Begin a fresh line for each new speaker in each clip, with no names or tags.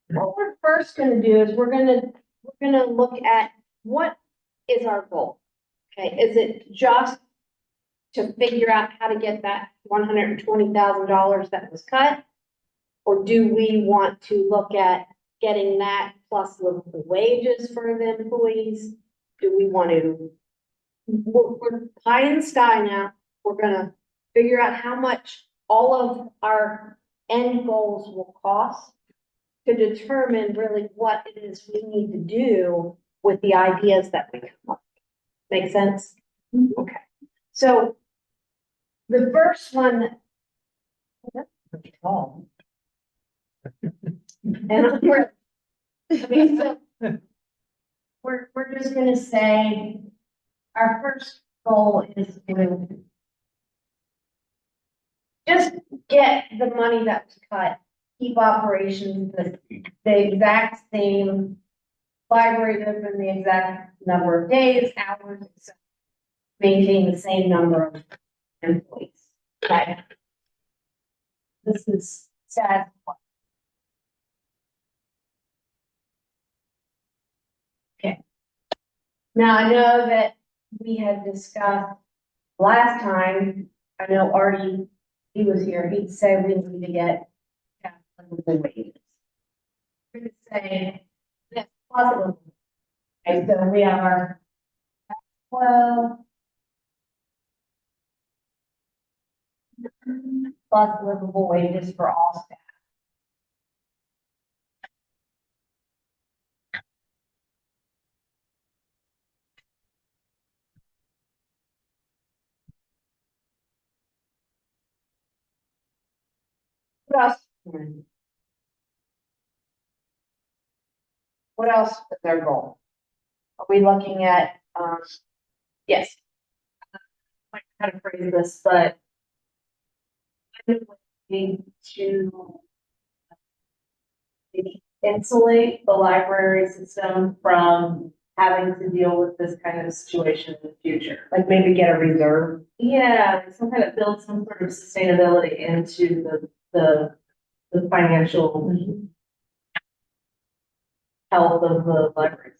What we're first gonna do is we're gonna look at what is our goal? Okay, is it just to figure out how to get that $120,000 that was cut? Or do we want to look at getting that plus livable wages for the employees? Do we want to, we're high in the sky now. We're gonna figure out how much all of our end goals will cost to determine really what it is we need to do with the ideas that we come up with. Make sense? Okay. So the first one. And we're just gonna say, our first goal is to just get the money that was cut, keep operations the exact same, library open the exact number of days, hours, etc. Maintain the same number of employees. Okay. This is sad. Okay. Now I know that we had discussed last time, I know Artie, he was here, he'd say we need to get livable wages. We're gonna say that's possible. Okay, so we have our 12 plus livable wages for all staff. What else? What else is their goal? Are we looking at, yes. I how to phrase this, but to maybe insulate the library system from having to deal with this kind of situation in the future. Like maybe get a reserve. Yeah, like some kind of build some sort of sustainability into the financial health of the libraries.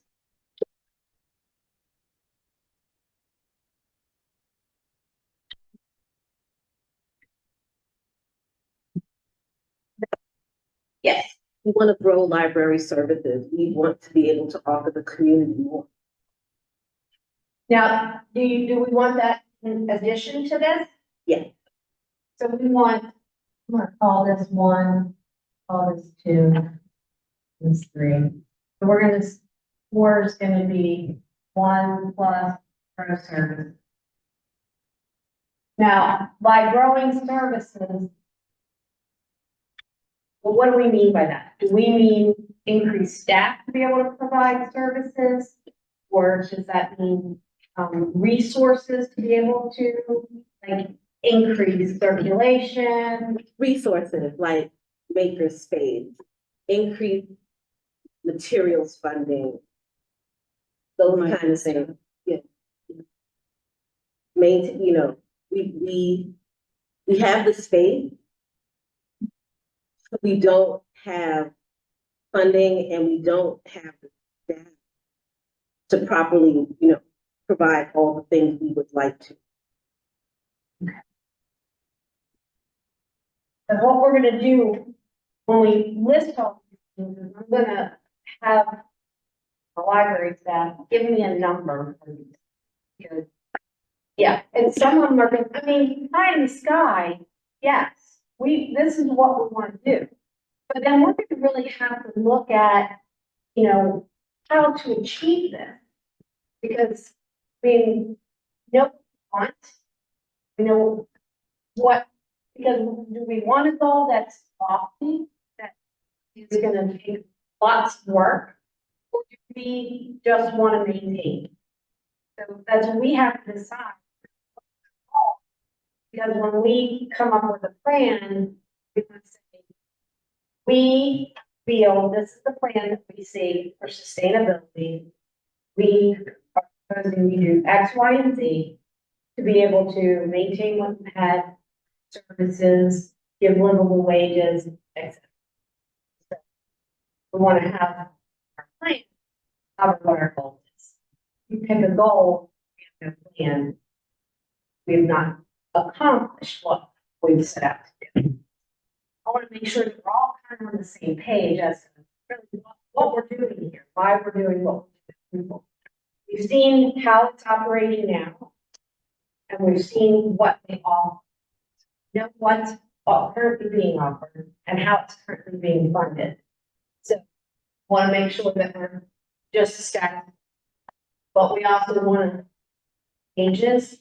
Yes.
We want to grow library services. We want to be able to offer the community more.
Now, do we want that in addition to this?
Yeah.
So we want, I'm gonna call this 1, call this 2, this 3. So we're gonna, 4 is gonna be 1 plus pro service. Now, by growing services, well, what do we mean by that? Do we mean increased staff to be able to provide services? Or does that mean resources to be able to like increase circulation?
Resources like maker space, increase materials funding, those kind of things. Yeah. Maintain, you know, we have the space. We don't have funding and we don't have the staff to properly, you know, provide all the things we would like to.
Okay. And what we're gonna do when we list all these things is I'm gonna have the library staff give me a number for these. Because, yeah, and some of them are gonna, I mean, high in the sky, yes, this is what we want to do. But then we're gonna really have to look at, you know, how to achieve this. Because, I mean, you know, want, you know, what, because do we want a goal that's lofty, that is gonna take lots of work? Or do we just want to maintain? So that's what we have to decide. Because when we come up with a plan, we would say, we feel this is the plan that we see for sustainability. We are proposing we do X, Y, and Z to be able to maintain what we had, services, give livable wages, etc. we want to have our plan, cover what our goal is. You pick a goal, we have no plan, we have not accomplished what we've set out to do. I want to make sure that we're all kind of on the same page as to really what we're doing here, why we're doing what we're doing. We've seen how it's operating now, and we've seen what they all, what's currently being offered and how it's currently being funded. So, want to make sure that we're just stacked, but we also want to changes.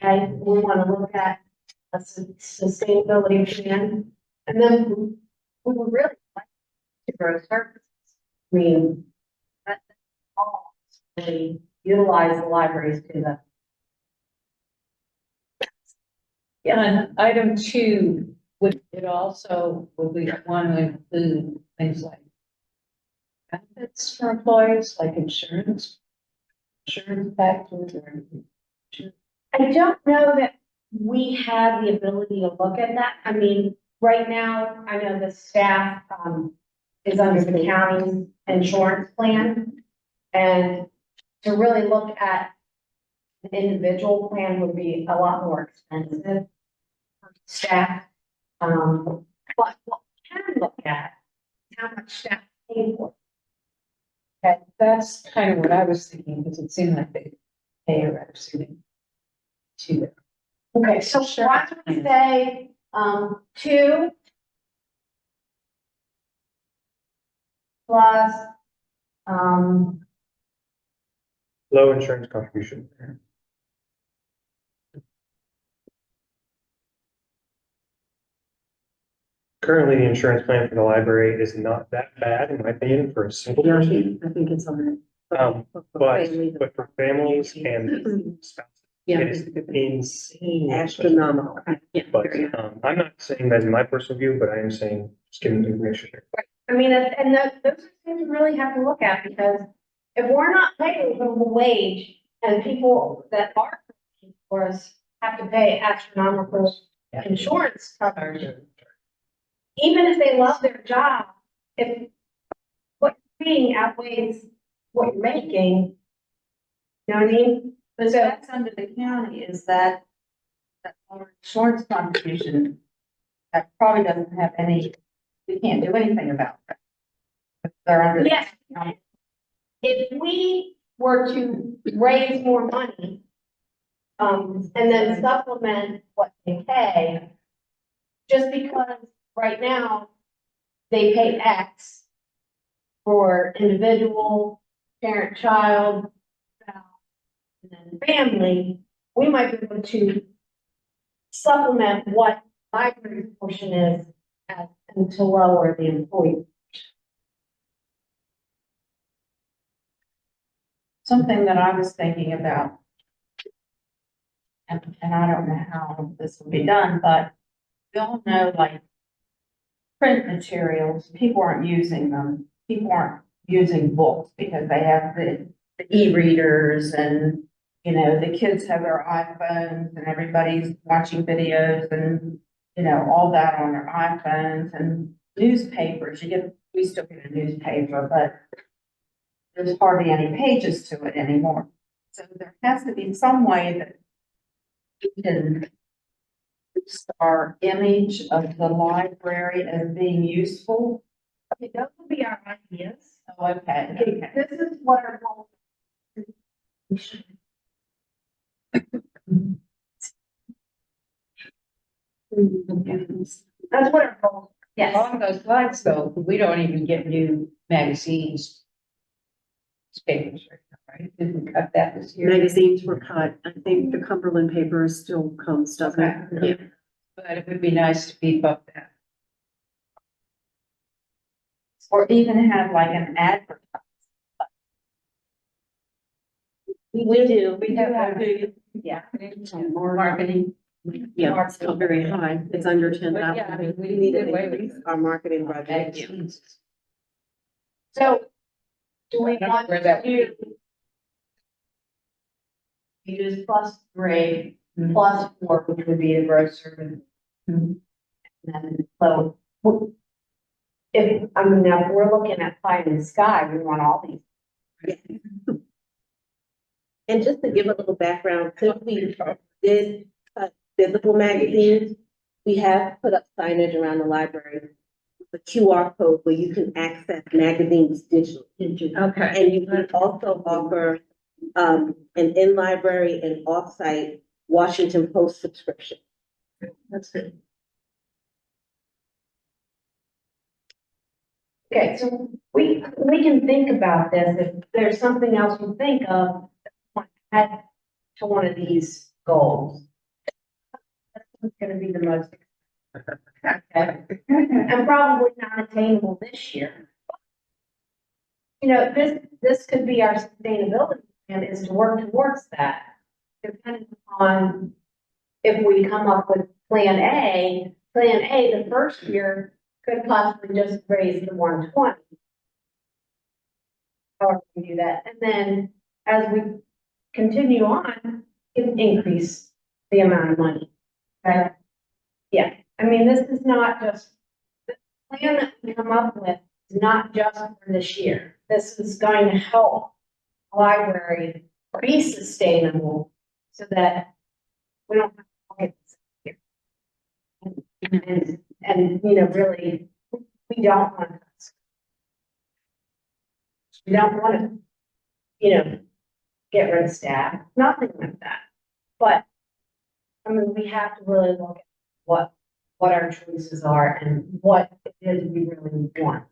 Okay, we want to look at a sustainability plan, and then we would really like to grow services. I mean, that's all really utilize the libraries to the.
Yeah, and item 2, would we want to include things like benefits for employees, like insurance factors or?
I don't know that we have the ability to look at that. I mean, right now, I know the staff, is under the county's insurance plan. And to really look at an individual plan would be a lot more expensive for staff. But what we can look at is how much staff pay for.
Okay, that's kind of what I was thinking, because it seemed like they pay a rep to them.
Okay, so
Sure.
why don't we say, 2 plus,
Low insurance contribution. Currently, the insurance plan for the library is not that bad, in my opinion, for a single
Yeah,
person.
I think it's on
But for families and spouses,
Yeah.
it is insane.
astronomical.
But, I'm not saying that's my personal view, but I am saying, just giving the information here.
I mean, and those are things we really have to look at, because if we're not paying livable wage and people that are working for us have to pay astronomical insurance coverage, even if they love their job, if what you're paying outweighs what you're making, you know what I mean?
But that's under the county, is that our insurance contribution, that probably doesn't have any, we can't do anything about that. If they're under the
Yes.
county.
If we were to raise more money, and then supplement what they pay, just because right now they pay X for individual, parent, child, and then family, we might be able to supplement what library portion is and to lower the employee.
Something that I was thinking about, and I don't know how this will be done, but we all know, like, print materials, people aren't using them. People aren't using books because they have the e-readers, and, you know, the kids have their iPhones, and everybody's watching videos and, you know, all that on their iPhones, and newspapers, we still get a newspaper, but there's hardly any pages to it anymore. So there has to be some way that we can boost our image of the library as being useful.
Okay, those will be our ideas.
Oh, okay,
Okay,
okay.
this is what our goal. That's what our goal, yes.
Along those lines, though, we don't even get new magazines. Papers, right? Did we cut that this year?
Magazines were cut. I think the Cumberland paper still comes, doesn't it?
Okay.
Yeah.
But it would be nice to beef up that.
Or even have like an advertisement.
We do.
We have,
Yeah.
marketing.
Yeah, it's still very high. It's under 10,000.
But yeah, I mean,
We need to
did away with
increase our marketing budget.
magazines.
So, do we
I don't know
want
where
to
that
do? Use +3,
Mhm.
+4, which would be the gross service.
Mhm.
And then, so, now, if we're looking at pie in the sky, we want all these.
And just to give a little background, since we did cut physical magazines, we have put up signage around the library, the QR code where you can access magazines digitally.
Okay.
And you can also offer an in-library and off-site Washington Post subscription.
That's good.
Okay, so we can think about this, if there's something else you think of, add to one of these goals. That's gonna be the most. Okay, and probably not attainable this year. You know, this could be our sustainability plan, is to work towards that. Depending on if we come up with plan A, the first year could possibly just raise the 120. However we do that, and then as we continue on, increase the amount of money. Okay? Yeah, I mean, this is not just, the plan that we come up with is not just for this year. This is going to help the library be sustainable so that we don't have to look at this here. And, you know, really, we don't want to. We don't want to, you know, get rid of staff, nothing like that. But, I mean, we have to really look at what our choices are and what it is we really want.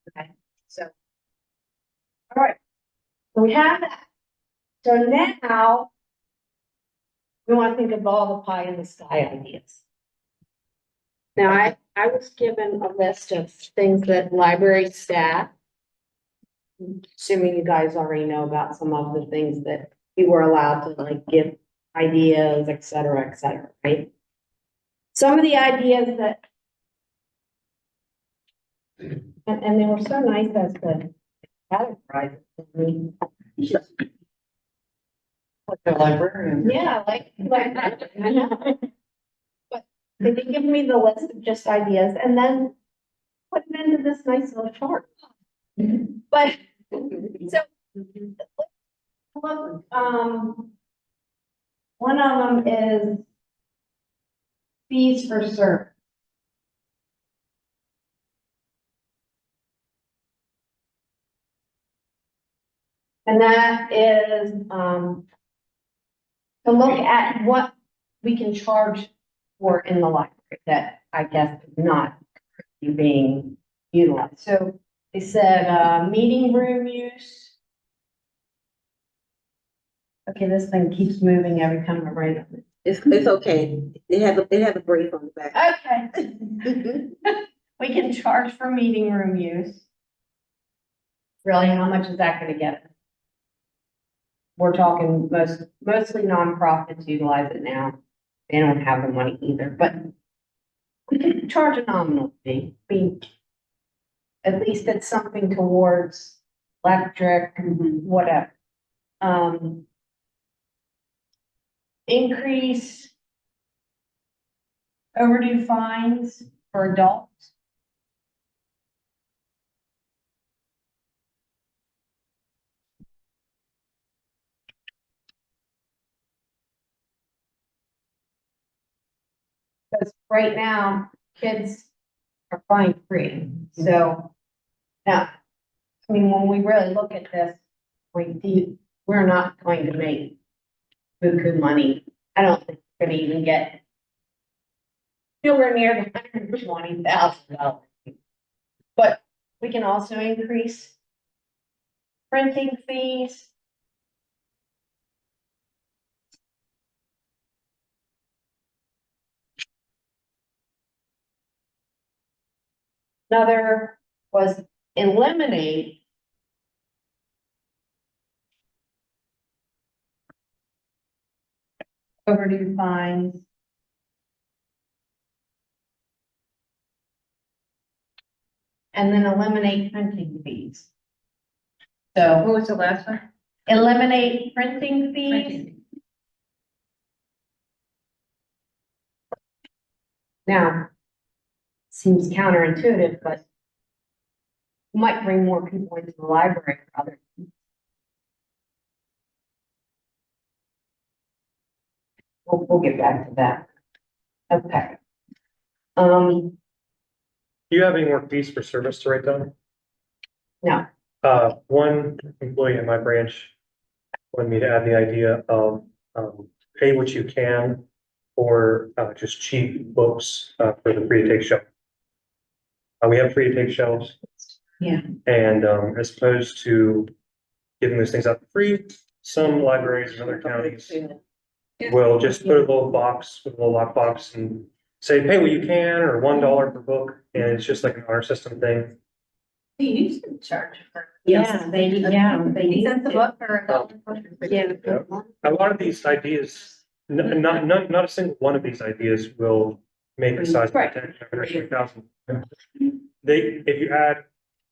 Okay, so. All right, so we have that. So now we want to think of all the pie in the sky ideas. Now, I was given a list of things that library staff, assuming you guys already know about some of the things that you were allowed to like give ideas, et cetera, right? Some of the ideas that, and they were so nice as to categorize it. I mean,
Like the librarian.
yeah, like, I know. But they did give me the list of just ideas and then put them into this nice little chart. But, so, look, one of them is fees for service. And that is, to look at what we can charge for in the library that I guess is not being utilized. So they said, meeting room use. Okay, this thing keeps moving every time I write on it.
It's okay. It has a brief on the back.
Okay. We can charge for meeting room use. Really, how much is that gonna get us? We're talking mostly nonprofits utilize it now. They don't have the money either, but we can charge a nominal fee. I mean, at least it's something towards electric, whatever. Increase overdue fines for adults. Because right now, kids are fine free, so now, I mean, when we really look at this, we're not going to make buku money. I don't think we're gonna even get nowhere near the $120,000. But we can also increase printing fees. Another was eliminate overdue fines. And then eliminate printing fees. So
What was the last one?
eliminate printing fees.
Printing.
Now, seems counterintuitive, but might bring more people into the library for other. We'll get back to that. Okay.
Do you have any more fees for service to write down?
No.
One employee in my branch wanted me to add the idea of, pay what you can for, just cheap books, for the free to take shelf. We have free to take shelves.
Yeah.
And, as opposed to giving those things out for free, some libraries in other counties will just put a little box with a little lockbox and say, pay what you can, or $1 per book, and it's just like an honor system thing.
We used to charge for.
Yeah,
They
Cents a book or $1.
Yeah.
A lot of these ideas, not a single one of these ideas will make the size of
Right.
the tax of $100,000. If you add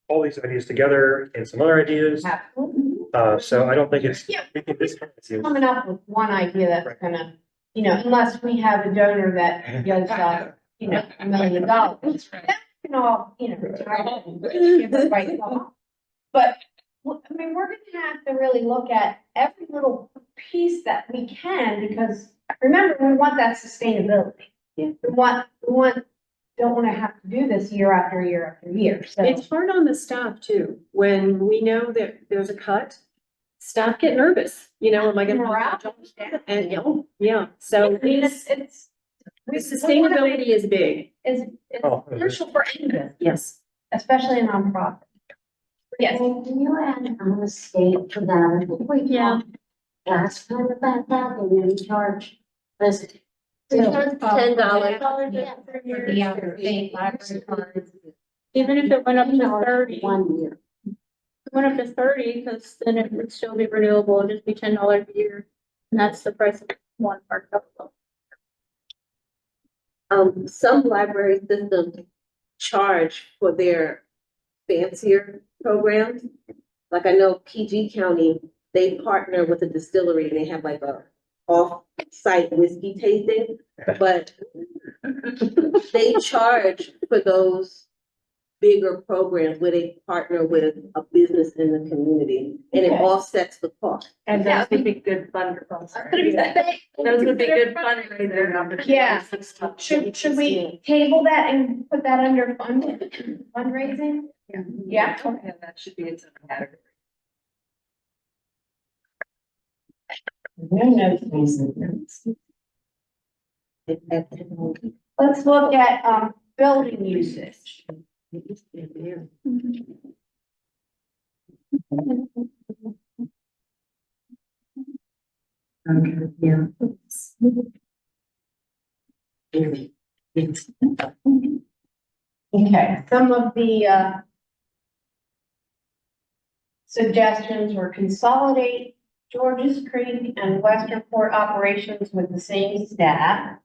all these ideas together and some other ideas, so I don't think it's.
Yeah.
We can discount it.
Coming up with one idea that's
Right.
gonna, unless we have a donor that gives us, $1 million. Then, all, retire and give it right off. But, I mean, we're gonna have to really look at every little piece that we can, because remember, we want that sustainability.
Yeah.
Don't wanna have to do this year after year after year, so.
It's hard on the staff too, when we know that there's a cut, staff get nervous, am I gonna?
Morale.
And, yeah, so
I mean,
it's,
it's.
sustainability is big,
Is crucial for any business,
yes.
especially a nonprofit. Yes.
Can you add on the state for that? We
Yeah.
talked last time about that, and then charge this.
$10.
Even if it went up to 30,
One year.
went up to 30, because then it would still be renewable, it'd just be $10 a year. And that's the price of one hard copy book.
Some library systems charge for their fancier programs. Like I know PG County, they partner with a distillery and they have like a off-site whiskey tasting, but they charge for those bigger programs where they partner with a business in the community and it
Okay.
offsets the cost.
And
Yeah.
those would be good fundraisers.
Should
Those would be good fundraising opportunities.
Yeah. We table that and put that under fundraising? Yeah.
And that should be its own category.
Let's look at, building usage. Okay, some of the, suggestions were consolidate Georges Creek and Western Port operations with the same staff.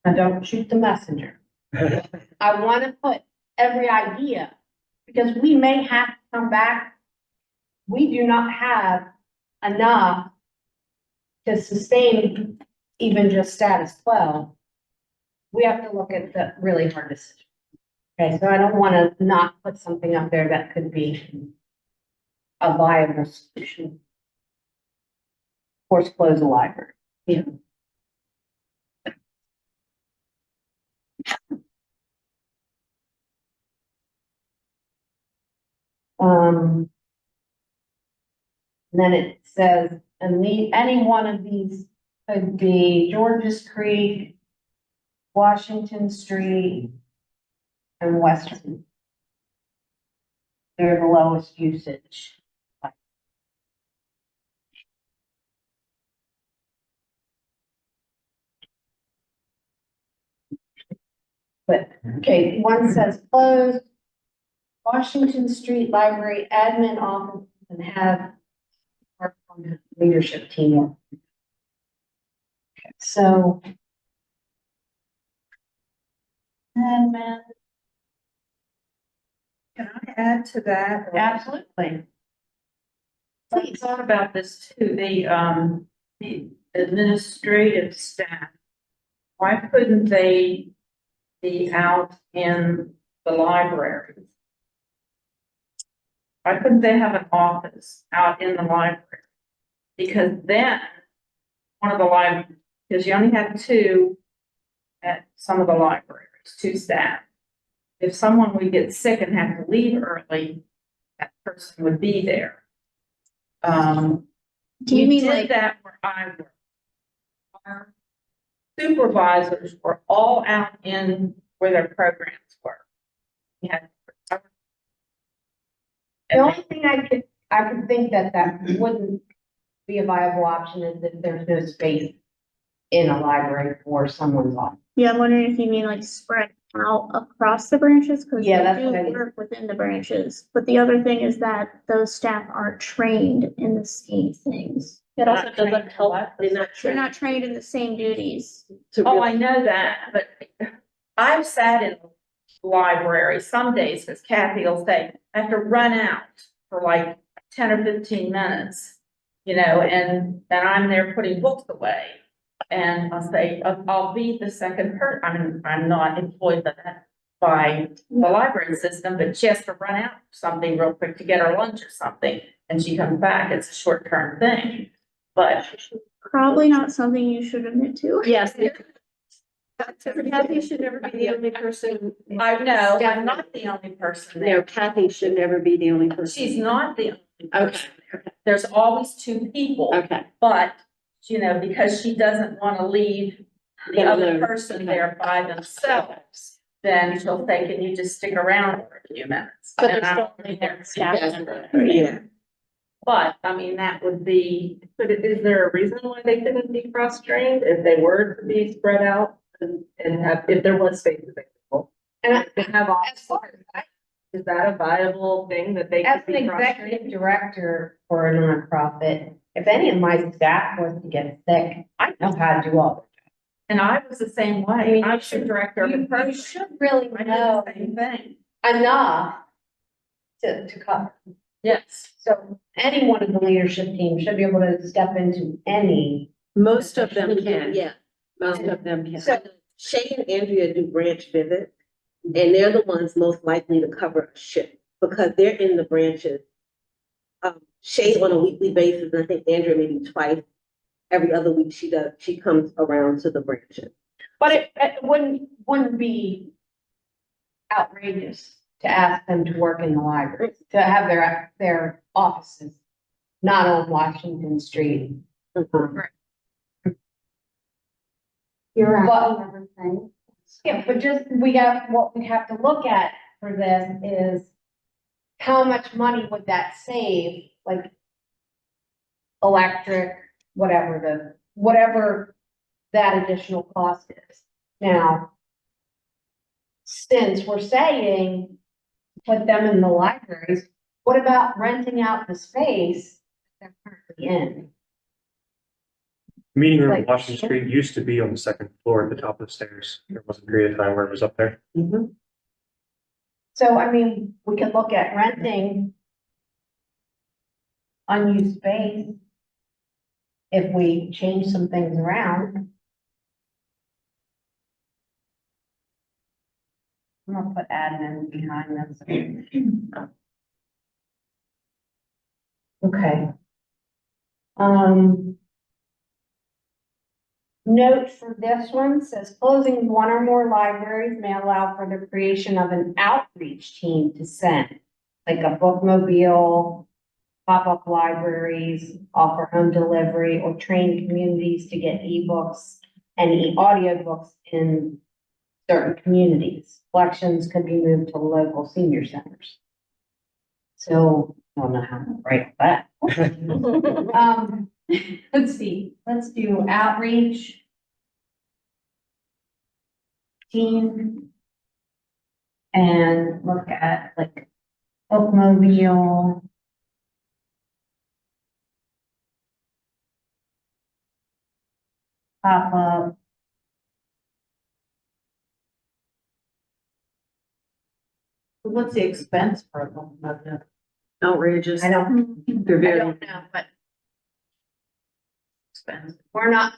Now, don't shoot the messenger. I want to put every idea, because we may have to come back. We do not have enough to sustain even just status quo. We have to look at the really hard decision. Okay, so I don't want to not put something up there that could be a viable solution. Force close the library.
Yeah.
Then it says, any one of these could be Georges Creek, Washington Street, and Western. They're the lowest usage. But, okay, one says closed. Washington Street Library Admin Office and have our leadership team. So,
Can
I add to that?
absolutely.
I thought about this too, the administrative staff. Why couldn't they be out in the library? Why couldn't they have an office out in the library? Because then, one of the libraries, because you only have two at some of the libraries, two staff. If someone would get sick and have to leave early, that person would be there.
Do you
We
mean
did
like,
that where I worked. Our supervisors were all out in where their programs were. We had.
the only thing I could think that wouldn't be a viable option is if there's no space in a library for someone's office.
yeah, I'm wondering if you mean like spread out across the branches, because
Yeah,
they
that's
do
what I mean.
work within the branches. But the other thing is that those staff aren't trained in the same things. It also
Not trained
doesn't
in
help.
what?
They're not
They're not trained in the same duties.
Oh, I know that, but I've sat in the library some days, because Kathy will say, I have to run out for like 10 or 15 minutes, you know, and I'm there putting books away. And I'll say, I'll be the second person. I'm not employed by the library system, but she has to run out for something real quick to get her lunch or something, and she comes back. It's a short-term thing, but
Probably not something you should admit to.
Yes. Kathy should never be the only person.
I know I'm not the only person
No,
there.
Kathy should never be the only person.
She's not the only
Okay,
person. There's always two people,
okay.
but, you know, because she doesn't want to leave the
Them
other
alone.
person there by themselves, then she'll say, can you just stick around for a few minutes?
But
And
there's
I
still
won't be
only
there.
one staff
Yeah.
member.
Yeah.
But, I mean, that would be,
But is there a reason why they couldn't be cross-trained if they were to be spread out and have, if there was space available?
And I-
To have
as
offices,
far as
is that a viable thing that they
As
could
an
be cross-trained?
executive director for a nonprofit, if any of my staff was to get sick, I know how to do all
and I was the same
I
way.
mean,
I was the director of
that.
the
You
program.
should really
I did
know
the same thing.
enough to cover.
Yes.
So any one of the leadership team should be able to step into any.
Most of them can, yeah, most of them can.
So-
Shay and Andrea do branch visits, and they're the ones most likely to cover a shift, because they're in the branches. Shay on a weekly basis, and I think Andrea maybe twice, every other week she comes around to the branches.
But it wouldn't be outrageous to ask them to work in the library, to have their offices not on Washington Street.
You're
But-
right, everything.
Yeah, but what we have to look at for this is how much money would that save, like electric, whatever that additional cost is. Now, since we're saying put them in the libraries, what about renting out the space they're currently in?
Meeting room on
Like-
Washington Street used to be on the second floor at the top of the stairs. There was a period of time where it was up there.
So, I mean, we could look at renting unused space if we change some things around. I'm gonna put admin behind this. Okay. Note for this one says closing one or more libraries may allow for the creation of an outreach team to send, like a bookmobile, pop-up libraries, offer home delivery, or train communities to get ebooks and audiobooks in certain communities. Collections could be moved to local senior centers. So, I don't know how to write that. Let's see, let's do outreach. Team. And look at like bookmobile. pop up.
What's the expense for them?
Outrageous.
I don't,
They're
I
very.
don't know, but
Expense.
we're not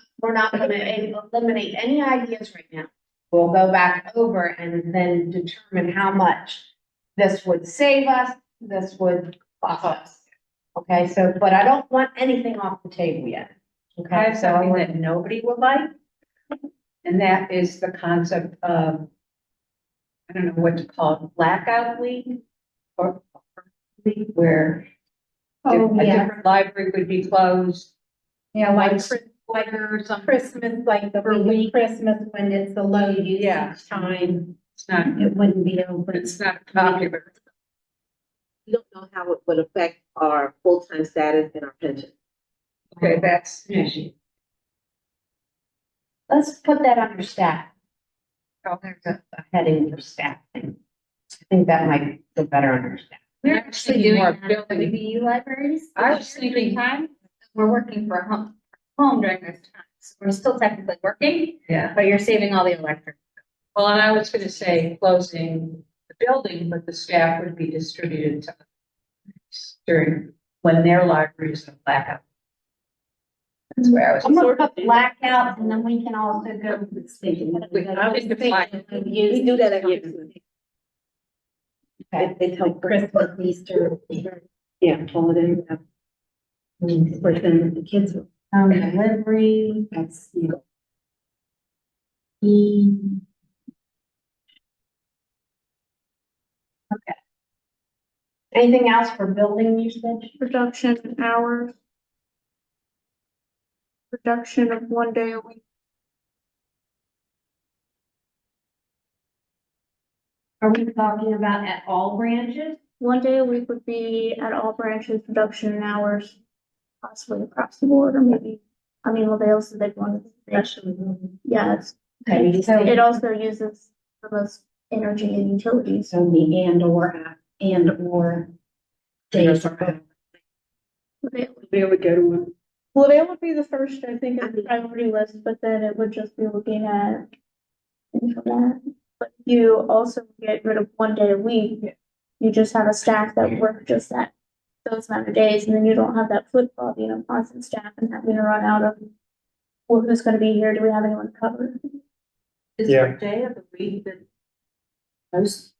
gonna eliminate any ideas right now. We'll go back over and then determine how much this would save us, this would cost us. Okay, so, but I don't want anything off the table yet.
I
Okay,
have
so
something
we're-
that nobody would like. And that is the concept of, I don't know what to call it, blackout week. Or week where
Oh,
a
yeah.
different library would be closed.
Yeah, like
Like or something.
Christmas, like the week of Christmas when it's the low
Yeah.
usage time,
It's not,
it wouldn't be open.
it's not popular.
We don't know how it would affect our full-time status and our pension.
Okay, that's an issue.
Let's put that under staff.
Oh,
There's a heading for staffing. I think that might go better under staff.
We're actually doing more building.
WVU libraries.
I was thinking-
Time, we're working for home during this time, so we're still technically working,
Yeah,
but you're saving all the electric.
well, and I was gonna say closing the building, but the staff would be distributed to during, when their libraries are blackout. That's where I was.
I'm gonna put blackout and then we can also go.
I think the black-
We do that every year.
Okay.
It's helpful.
Christmas, Easter.
Yeah, holidays.
But then the kids are home delivery, that's, you know. Okay. Anything else for building usage?
Reduction in hours. Reduction of 1 day a week.
Are we talking about at all branches?
1 day a week would be at all branches, reduction in hours, possibly across the board, or maybe, I mean, LaVale's the big one. Yeah, it's,
Okay, so
it also uses the most energy and utilities.
so the and or days.
LaVale
They would go to one.
LaVale would be the first, I think, on the priority list, but then it would just be looking at that. But you also get rid of 1 day a week. You just have a staff that work just that, those amount of days, and then you don't have that flip flop, constant staff and having to run out of, well, who's gonna be here? Do we have anyone covered?
Is
Yeah.
there a day of the week that most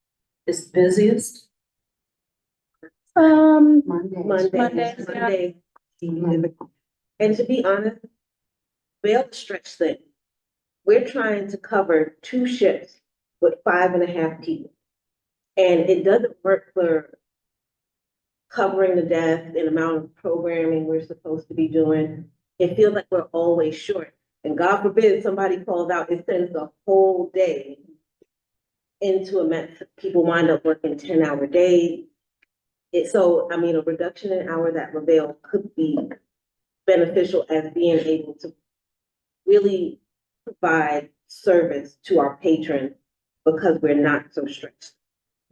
is busiest?
Monday.
Monday. And to be honest, we'll stretch things. We're trying to cover 2 shifts with 5.5 people. And it doesn't work for covering the desk and amount of programming we're supposed to be doing. It feels like we're always short. And God forbid somebody calls out, it sends the whole day into a mess. People wind up working 10-hour days. So, I mean, a reduction in hours at LaVale could be beneficial as being able to really provide service to our patrons because we're not so stretched.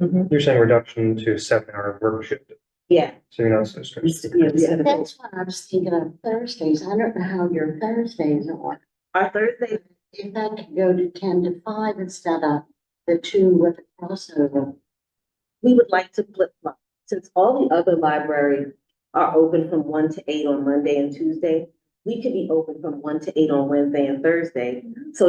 You're saying reduction to 7-hour work shift,
Yeah.
so you're not so stressed.
That's what I was thinking of Thursdays. I don't know how your Thursdays are.
Our Thursday,
If that could go to 10 to 5 instead of the 2 with the crossover.
we would like to flip flop. Since all the other libraries are open from 1 to 8 on Monday and Tuesday, we could be open from 1 to 8 on Wednesday and Thursday. So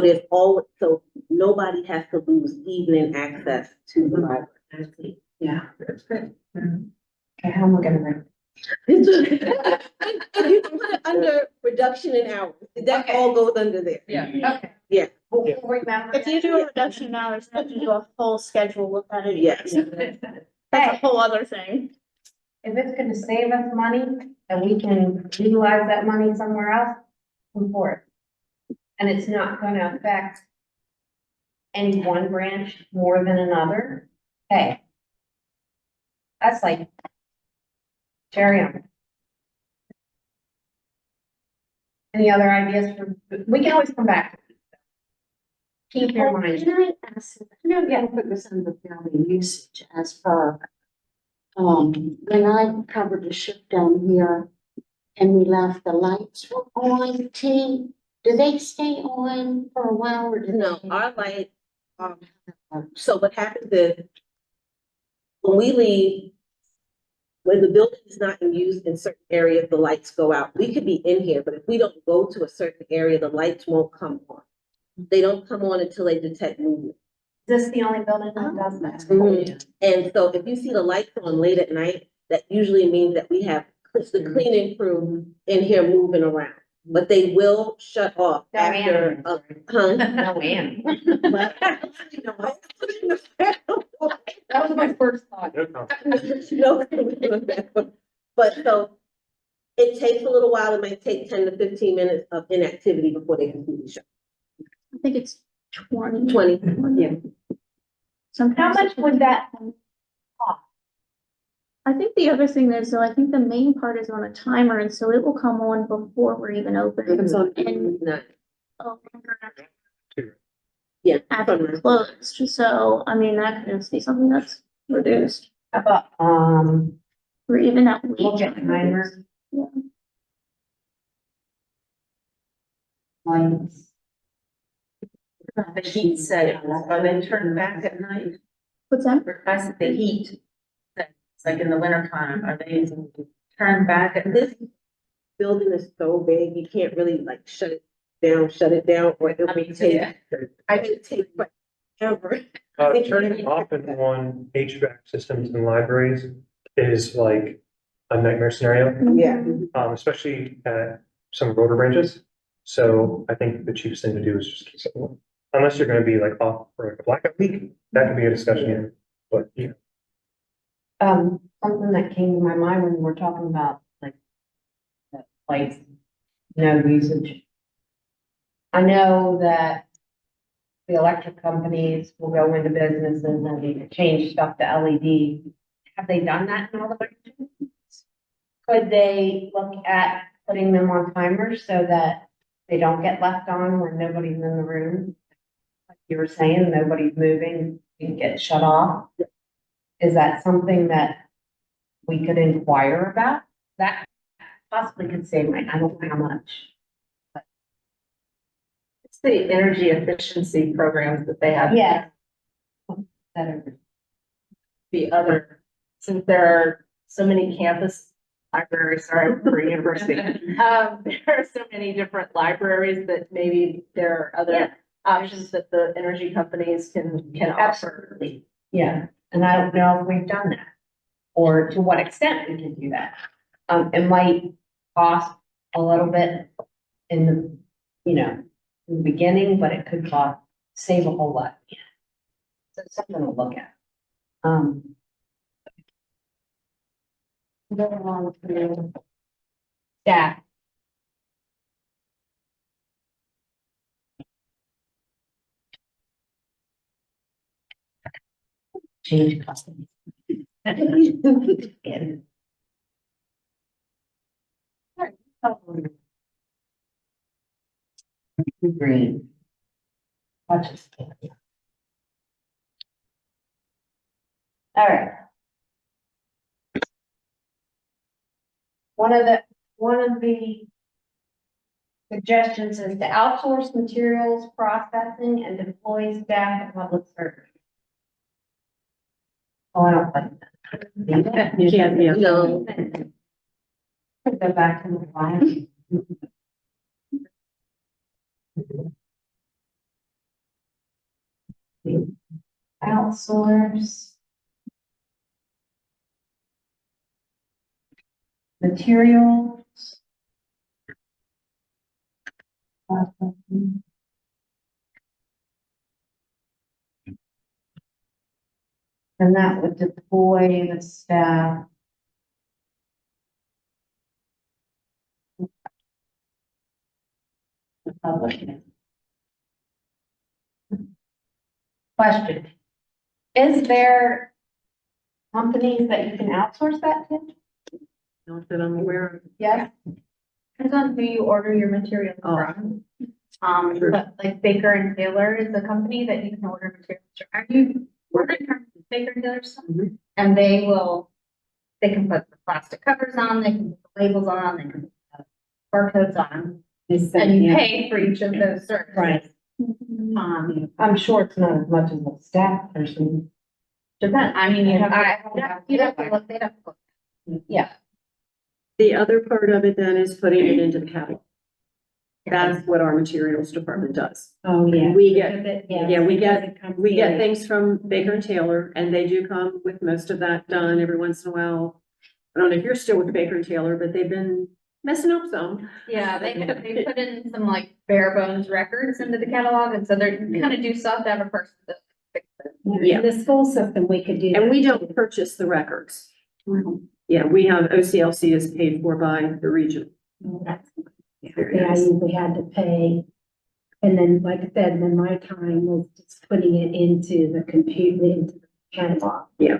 so nobody has to lose evening access to the library.
Yeah.
That's good.
Okay, how am I gonna?
If you put it under reduction in hours, that
Okay.
all goes under there.
Yeah.
Okay.
Yeah.
We'll remember.
If you do a reduction in hours, you have to do a full schedule with that.
Yes.
That's a whole other thing.
If it's gonna save us money and we can utilize that money somewhere else, I'm for it. And it's not gonna affect any one branch more than another, hey. That's like cherry on it. Any other ideas for, we can always come back. Keep your mind.
Can I ask, I know you put this in the family usage as per, when I covered a shift down here and we left the lights were on, do they stay on for a while or do
No,
they?
our light, so what happens is when we leave, when the building is not in use in certain areas, the lights go out. We could be in here, but if we don't go to a certain area, the lights won't come on. They don't come on until they detect movement.
Is this the only building that does that?
Mhm. And so if you see the lights on late at night, that usually means that we have the cleaning crew in here moving around. But they will shut off
No
after,
animals.
huh?
No animals.
That was my first thought.
No comment.
No. But so it takes a little while. It might take 10 to 15 minutes of inactivity before they completely shut.
I think it's 20.
20.
Yeah. Sometimes.
How much would that
I think the other thing is, though, I think the main part is on a timer, and so it will come on before we're even open.
It's on
And,
nine. Yeah.
after closed, so, I mean, that could just be something that's reduced,
How about,
or even at week.
we'll get timer.
Yeah.
The heat settings, are they turned back at night?
What's that?
I said the heat, it's like in the winter time, are they turned back at
This building is so big, you can't really like shut it down, or it
I mean,
would take,
yeah.
I would take forever.
Turning off and on HVAC systems in libraries is like a nightmare scenario,
Yeah.
especially at some rotor branches. So I think the cheapest thing to do is just keep it on. Unless you're gonna be like off for like a blackout week, that could be a discussion, but yeah.
Something that came to my mind when we were talking about like, the lights, no usage. I know that the electric companies will go into businesses and they change stuff to LED. Have they done that in all the branches? Could they look at putting them on timers so that they don't get left on when nobody's in the room? Like you were saying, nobody's moving, you get shut off. Is that something that we could inquire about? That possibly could save money. I don't know how much.
It's the energy efficiency programs that they have.
Yeah. That are-
The other, since there are so many campus libraries, sorry, for university. There are so many different libraries that maybe there are
Yeah.
other options that the energy companies can offer.
Absolutely. Yeah, and I don't know if we've done that, or to what extent we can do that. It might cost a little bit in the, in the beginning, but it could save a whole lot. So it's something to look at. Going on to staff. Change customs. Green. Watch this. All right. One of the suggestions is to outsource materials processing and deploy staff at public service. Oh, I don't like that.
You can't, yeah.
No.
Go back to the line. Outsource. Materials. And that would deploy the staff. The public. Question. Is there companies that you can outsource that to?
Not that I'm aware of.
Yes. Depends on who you order your materials from. But like Baker and Taylor is a company that you can order materials from. Are you ordering from Baker and Taylor stuff? And they can put the plastic covers on, they can put the labels on, they can put barcodes on.
And you pay for each of those services.
Right. I'm sure it's not as much as a staff person.
Depend, I mean, you have.
You'd have to look, they'd have to look. Yeah.
The other part of it then is putting it into the catalog. That's what our materials department does.
Oh, yeah.
We get,
Yeah,
we get things from Baker and Taylor, and they do come with most of that done every once in a while. I don't know if you're still with Baker and Taylor, but they've been messing up some.
Yeah, they put in some like bare bones records into the catalog, and so they're kind of do stuff to have a person to fix it.
Yeah.
In the school system, we could do.
And we don't purchase the records. Yeah, we have, OCLC is paid for by the region.
Yeah, I usually had to pay. And then, like I said, then my time was just putting it into the computer, into the catalog.
Yeah.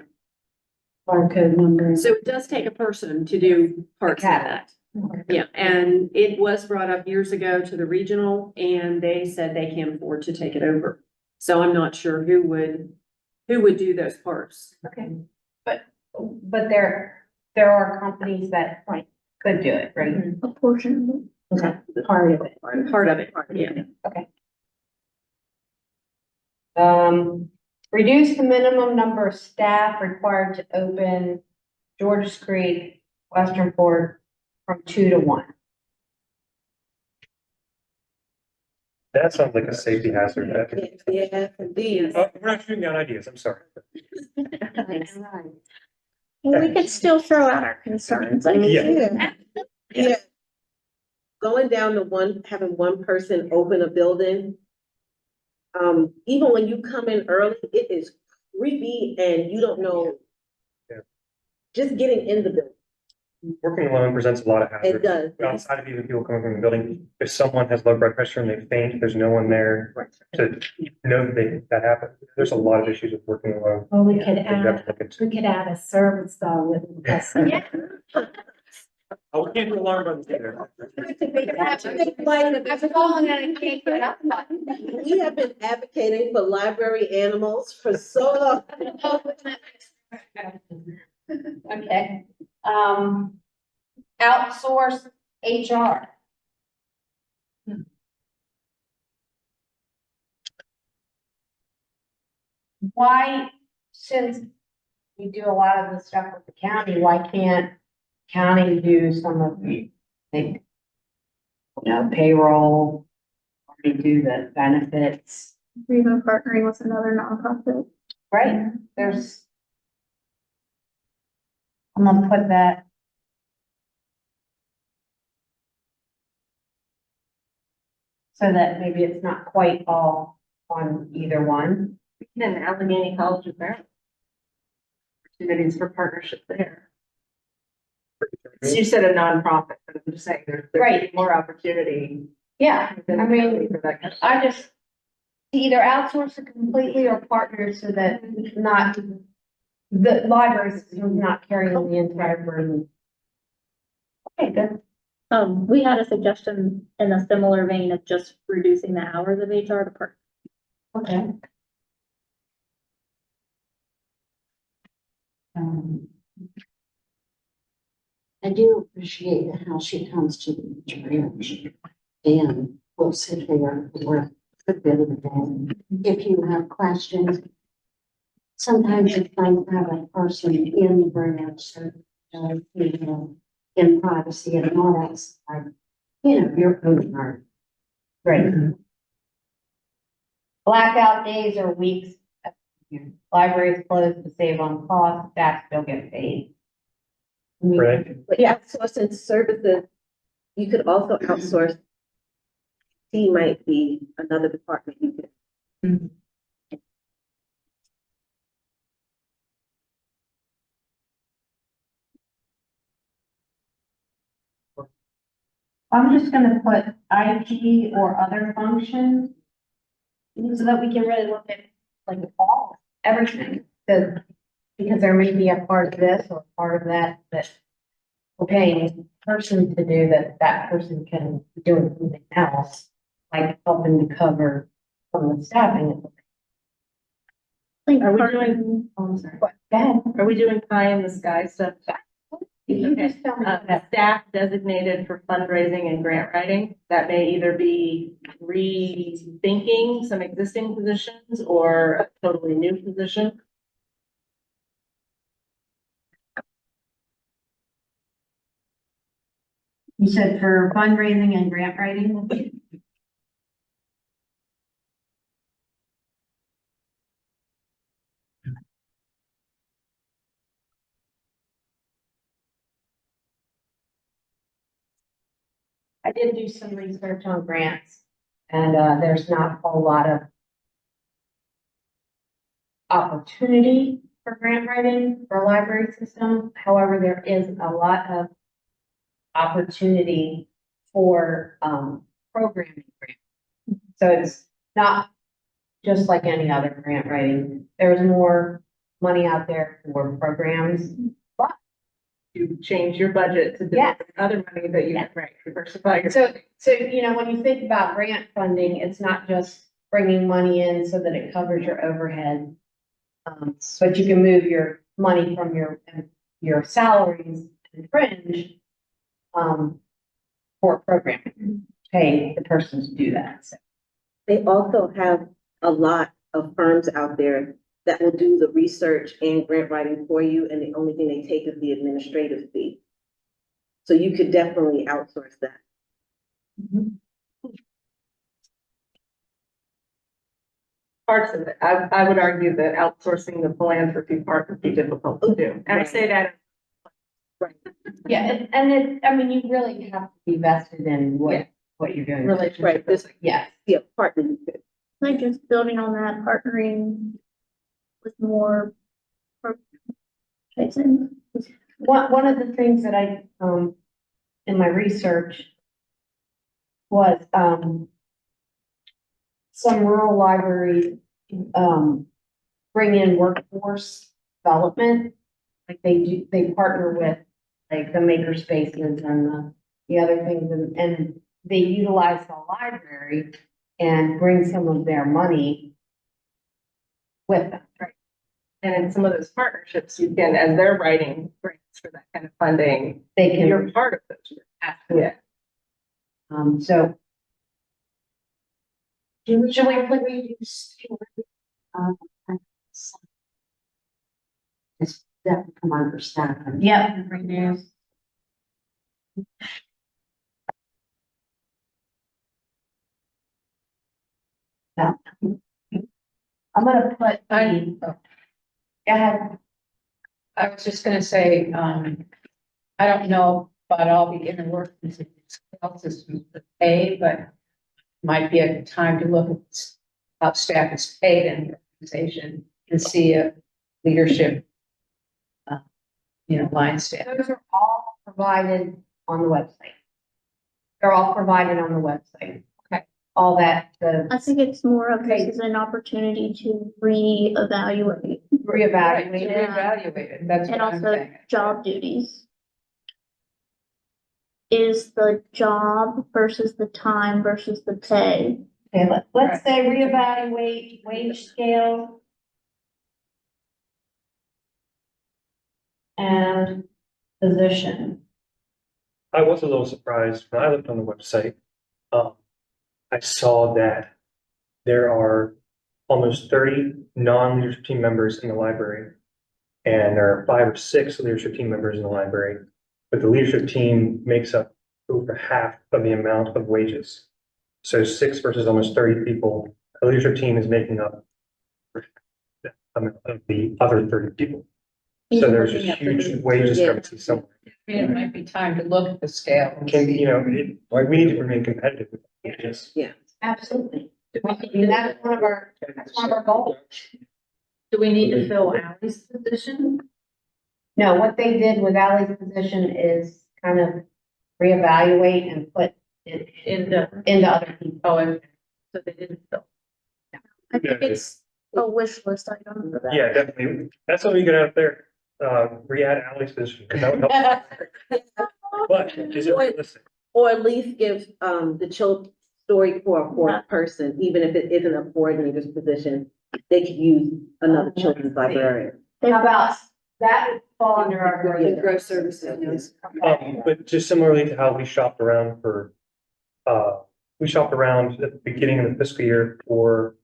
Barcode number.
So it does take a person to do parts of that. Yeah, and it was brought up years ago to the regional, and they said they can't afford to take it over. So I'm not sure who would do those parts.
Okay, but there are companies that like could do it, right?
A portion of it.
Okay, part of it.
Part of it, yeah.
Reduce the minimum number of staff required to open Georges Creek, Western Fort from 2 to 1.
That sounds like a safety hazard.
Yeah, indeed.
Oh, we're not shooting down ideas, I'm sorry.
Well, we could still throw out our concerns. I mean,
Yeah. Going down to having one person open a building. Even when you come in early, it is creepy and you don't know.
Yeah.
Just getting in the building.
Working alone presents a lot of hazards.
It does.
Outside of even people coming from the building, if someone has low blood pressure and they faint, there's no one there to know that happened. There's a lot of issues with working alone.
Well, we could
that you have
add,
to look into.
we could add a service though with.
Yeah.
Oh, we can't do alarm buttons either.
We have been advocating for library animals for so long.
Okay, outsource HR. Why, since we do a lot of the stuff with the county, why can't county do some of the, like, payroll, already do the benefits,
we've been partnering with another nonprofit.
right? There's. I'm gonna put that. So that maybe it's not quite all on either one.
And Allegheny College of Maryland. Opportunities for partnership there. You said a nonprofit, but I'm just saying there's
Right.
more opportunity.
Yeah, I mean,
for that kind of-
I just either outsource it completely or partner so that not, the library system is not carrying the entire burden. Okay, good.
We had a suggestion in a similar vein of just reducing the hours of HR department.
Okay.
I do appreciate how she comes to the church and will sit there for a bit of the day. If you have questions, sometimes it's nice to have a person in the branch, in privacy and all that stuff. Your own heart.
Great. Blackout days or weeks. Libraries closed to save on cost, staff still get paid.
Right.
But outsourcing services, you could also outsource. He might be another department you could.
I'm just gonna put IT or other functions. So that we can really look at like all, everything, because there may be a part of this or part of that, we're paying a person to do that person can do something else, like helping to cover some of the staffing.
Are we doing,
I'm sorry. Go ahead.
are we doing pie in the sky stuff?
You just tell me.
Staff designated for fundraising and grant writing. That may either be rethinking some existing positions or a totally new position.
You said for fundraising and grant writing? I did do some research on grants, and, there's not a whole lot of opportunity for grant writing for library system. However, there is a lot of opportunity for, programming grants. So it's not just like any other grant writing. There's more money out there for programs.
You change your budget to
Yeah.
the other money that you have, right, diversify. your-
So, you know, when you think about grant funding, it's not just bringing money in so that it covers your overhead. But you can move your money from your salaries and fringe, for programming, pay the person to do that, so.
They also have a lot of firms out there that will do the research and grant writing for you, and the only thing they take is the administrative fee. So you could definitely outsource that.
Parts of it. I would argue that outsourcing the philanthropy part would be difficult to do. And I say that.
Yeah, I mean, you really have to be vested in what you're doing.
Relationship.
Right, this,
Yes.
yeah, partner you could.
Like just building on that, partnering with more programs. type thing.
One of the things that I, in my research was, some rural libraries, bring in workforce development. Like they partner with like the maker spaces and the other things, and they utilize the library and bring some of their money with them.
Right. And in some of those partnerships, you can, as they're writing grants for that kind of funding,
They can.
you're part of those. Yeah.
So.
Should we reduce? It's that come under staff.
Yep, reduce. Yeah. I'm gonna put, go ahead.
I was just gonna say, I don't know, but I'll be in work with the scale system to pay, but might be a time to look at how staff is paid in the organization and see if leadership, line staff.
Those are all provided on the website. They're all provided on the website.
Okay.
All that,
I think it's more of this is an opportunity to reevaluate
reevaluate.
Reevaluate it, that's
and
what I'm
also
saying.
job duties. Is the job versus the time versus the pay.
Okay, let's say reevaluate wage scale. And position.
I was a little surprised when I looked on the website. I saw that there are almost 30 non-leadership team members in the library. And there are 5 or 6 leadership team members in the library. But the leadership team makes up over half of the amount of wages. So 6 versus almost 30 people, the leadership team is making up the amount of the other 30 people. So there's a huge wage discrepancy somewhere.
It might be time to look at the scale. and
Can,
see.
like, we need to remain competitive with wages.
Yeah.
Absolutely. And that's one of our goals.
Do we need to fill Ally's position?
No, what they did with Ally's position is kind of reevaluate and put it into other people.
Oh, okay. So they didn't fill.
I think it's a wish list item for that.
Yeah, definitely. That's what we get out there. Re-add Ally's position, because that would help. But is it realistic?
Or at least give, the children's story for a fourth person, even if it isn't a coordinator's position, they could use another children's librarian.
How about that would fall under our.
Yeah, gross services.
But just similarly to how we shopped around for, we shopped around at the beginning of the fiscal year for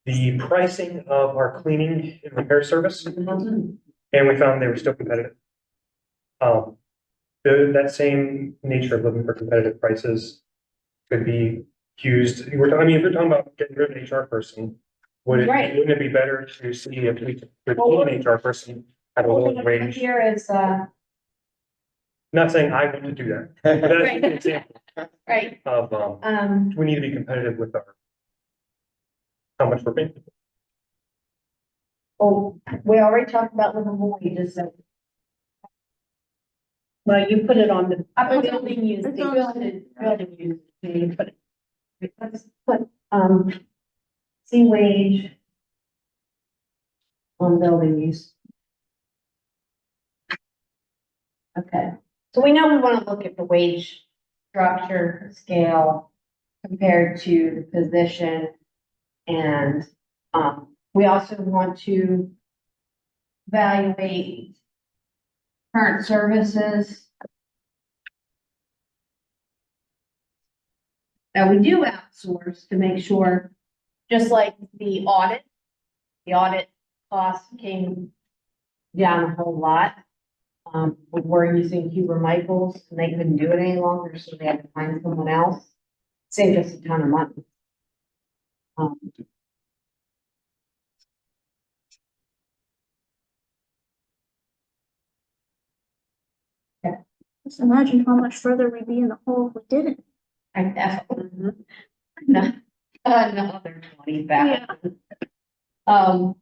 the pricing of our cleaning and repair service, and we found they were still competitive. That same nature of looking for competitive prices could be used, I mean, if we're talking about getting rid of an HR person,
Right.
wouldn't it be better to see if we could retain an HR person at a lower wage?
Here is,
Not saying I want to do that, but that's
Right.
an example
right,
of, we need to be competitive with our, how much we're paying.
oh, we already talked about livable wages, so.
Well, you put it on the,
I put building use,
It's on-
building use, you put it. Let's put, see wage on building use. Okay, so we know we want to look at the wage structure scale compared to the position. And, we also want to evaluate current services that we do outsource to make sure, just like the audit costs came down a whole lot. We were using Huber Michaels and they couldn't do it any longer, so they had to find someone else. Saved us a ton of money.
Just imagine how much further we'd be in the hole if we didn't.
I definitely. Another 20,000. Let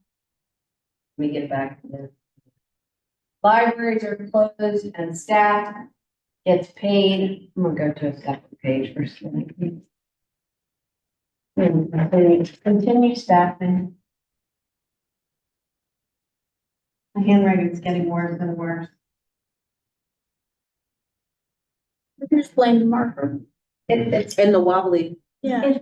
me get back to this. Libraries are closed and staff gets paid. I'm gonna go to a separate page for a second. Continue staffing. My handwriting's getting worse and worse.
We can just blame the marker.
It's
And the wobbly.
Yeah.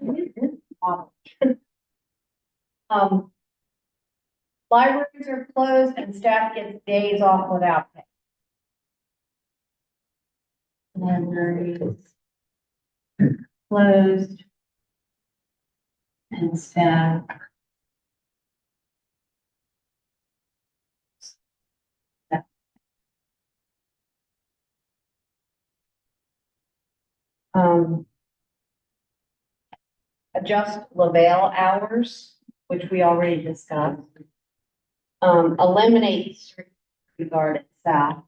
Libraries are closed and staff gets days off without pay. Libraries closed and staff. Adjust Lavelle hours, which we already discussed. Eliminate regard staff.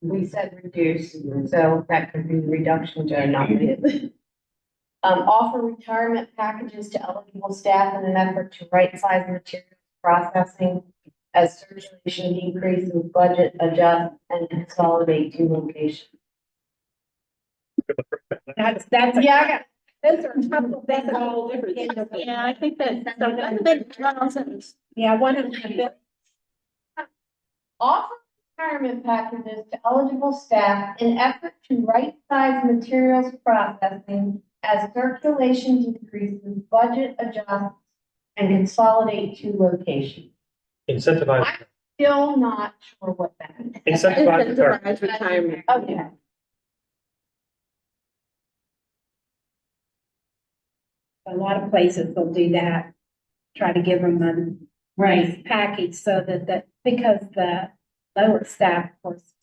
We said reduce, so that could be reduction to nothing. Offer retirement packages to eligible staff in an effort to right-size materials processing as circulation decreases, budget adjust, and consolidate two locations.
that's,
Yeah, I got.
those are a couple, that's all different.
Yeah, I think that's a bit nonsense.
Yeah, one of them.
Offer retirement packages to eligible staff in effort to right-size materials processing as circulation decreases, budget adjusts, and consolidate two locations.
Incentivize,
Still not sure what that is.
incentivize retirement.
Incentivize retirement.
Okay.
A lot of places will do that, try to give them a raise package so that, because the lower staff, of course,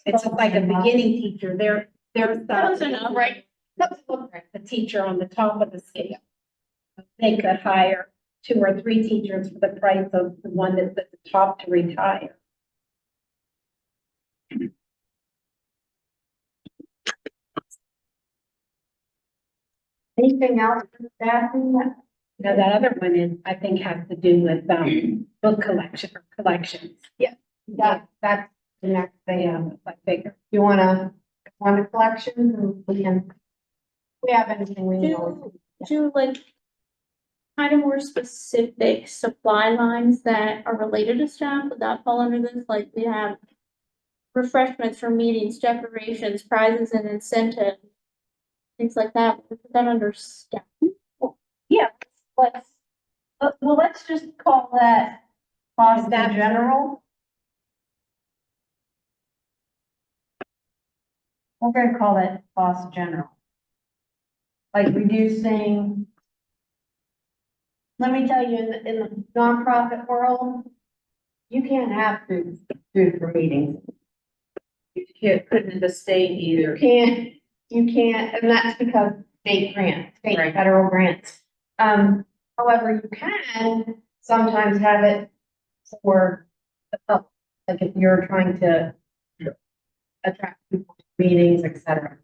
it's like a beginning teacher, they're
Close enough.
Right. That's what-
the teacher on the top of the scale. They could hire 2 or 3 teachers for the price of the one that's at the top to retire.
Anything else for staffing?
Now, that other one is, I think, has to do with, book collection or collections.
That's the next thing.
Yeah, I figure.
You wanna collections and we have anything we need.
Do like kind of more specific supply lines that are related to staff, would that fall under this? Like we have refreshments for meetings, decorations, prizes and incentives, things like that. Would we put that under staff?
Yeah, let's just call that Cost in general? We're gonna call it cost general. Like reducing. Let me tell you, in the nonprofit world, you can't have food for meetings.
You can't put it in the state
You
either.
can't, and that's because state grants, state and federal grants. However, you can sometimes have it for the public, like if you're trying to attract people to meetings, et cetera.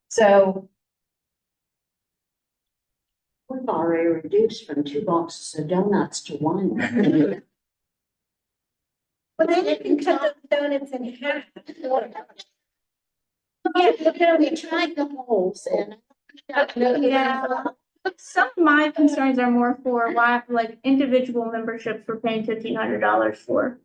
So
We've already reduced from 2 boxes of donuts to 1.
But they didn't cut those donuts in half. Yeah, we tried the holes and.
Yeah. Some of my concerns are more for why, like, individual memberships we're paying $1,500 for.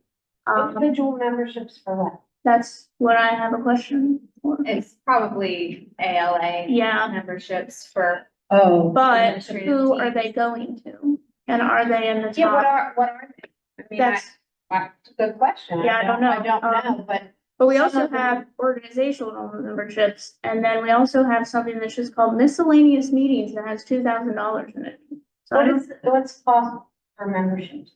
individual memberships for what?
That's what I have a question for.
It's probably ALA
Yeah,
memberships for,
Oh.
but
administrative
who are
teams.
they going to? And are they in the
Yeah,
top?
what are they? I mean,
That's,
it's a good question.
Yeah, I don't know.
I don't know, but
but we
some
also
of them-
have organizational memberships, and then we also have something that's just called miscellaneous meetings that has $2,000 in it. So I don't,
what's cost for memberships?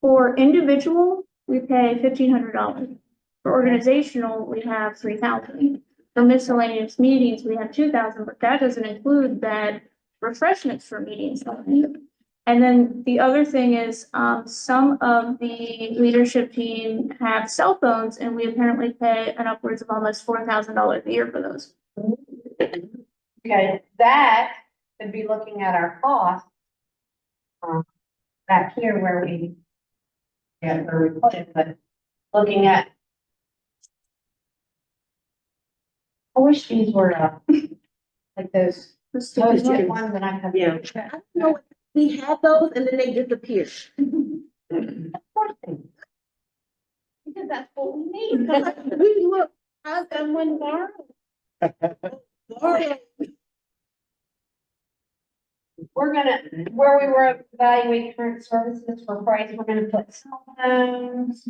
for individual, we pay $1,500. For organizational, we have $3,000. For miscellaneous meetings, we have $2,000, but that doesn't include that refreshments for meetings. And then the other thing is, some of the leadership team have cell phones, and we apparently pay an upwards of almost $4,000 a year for those.
Okay, that could be looking at our cost. Back here where we. Yeah, where we put it, but looking at. I wish these were, like those
Those
ones that I have.
Yeah. I don't know, we had those and then they disappeared.
Because that's what we need.
We look,
Someone borrowed. We're gonna, where we were evaluating current services for price, we're gonna put cell phones.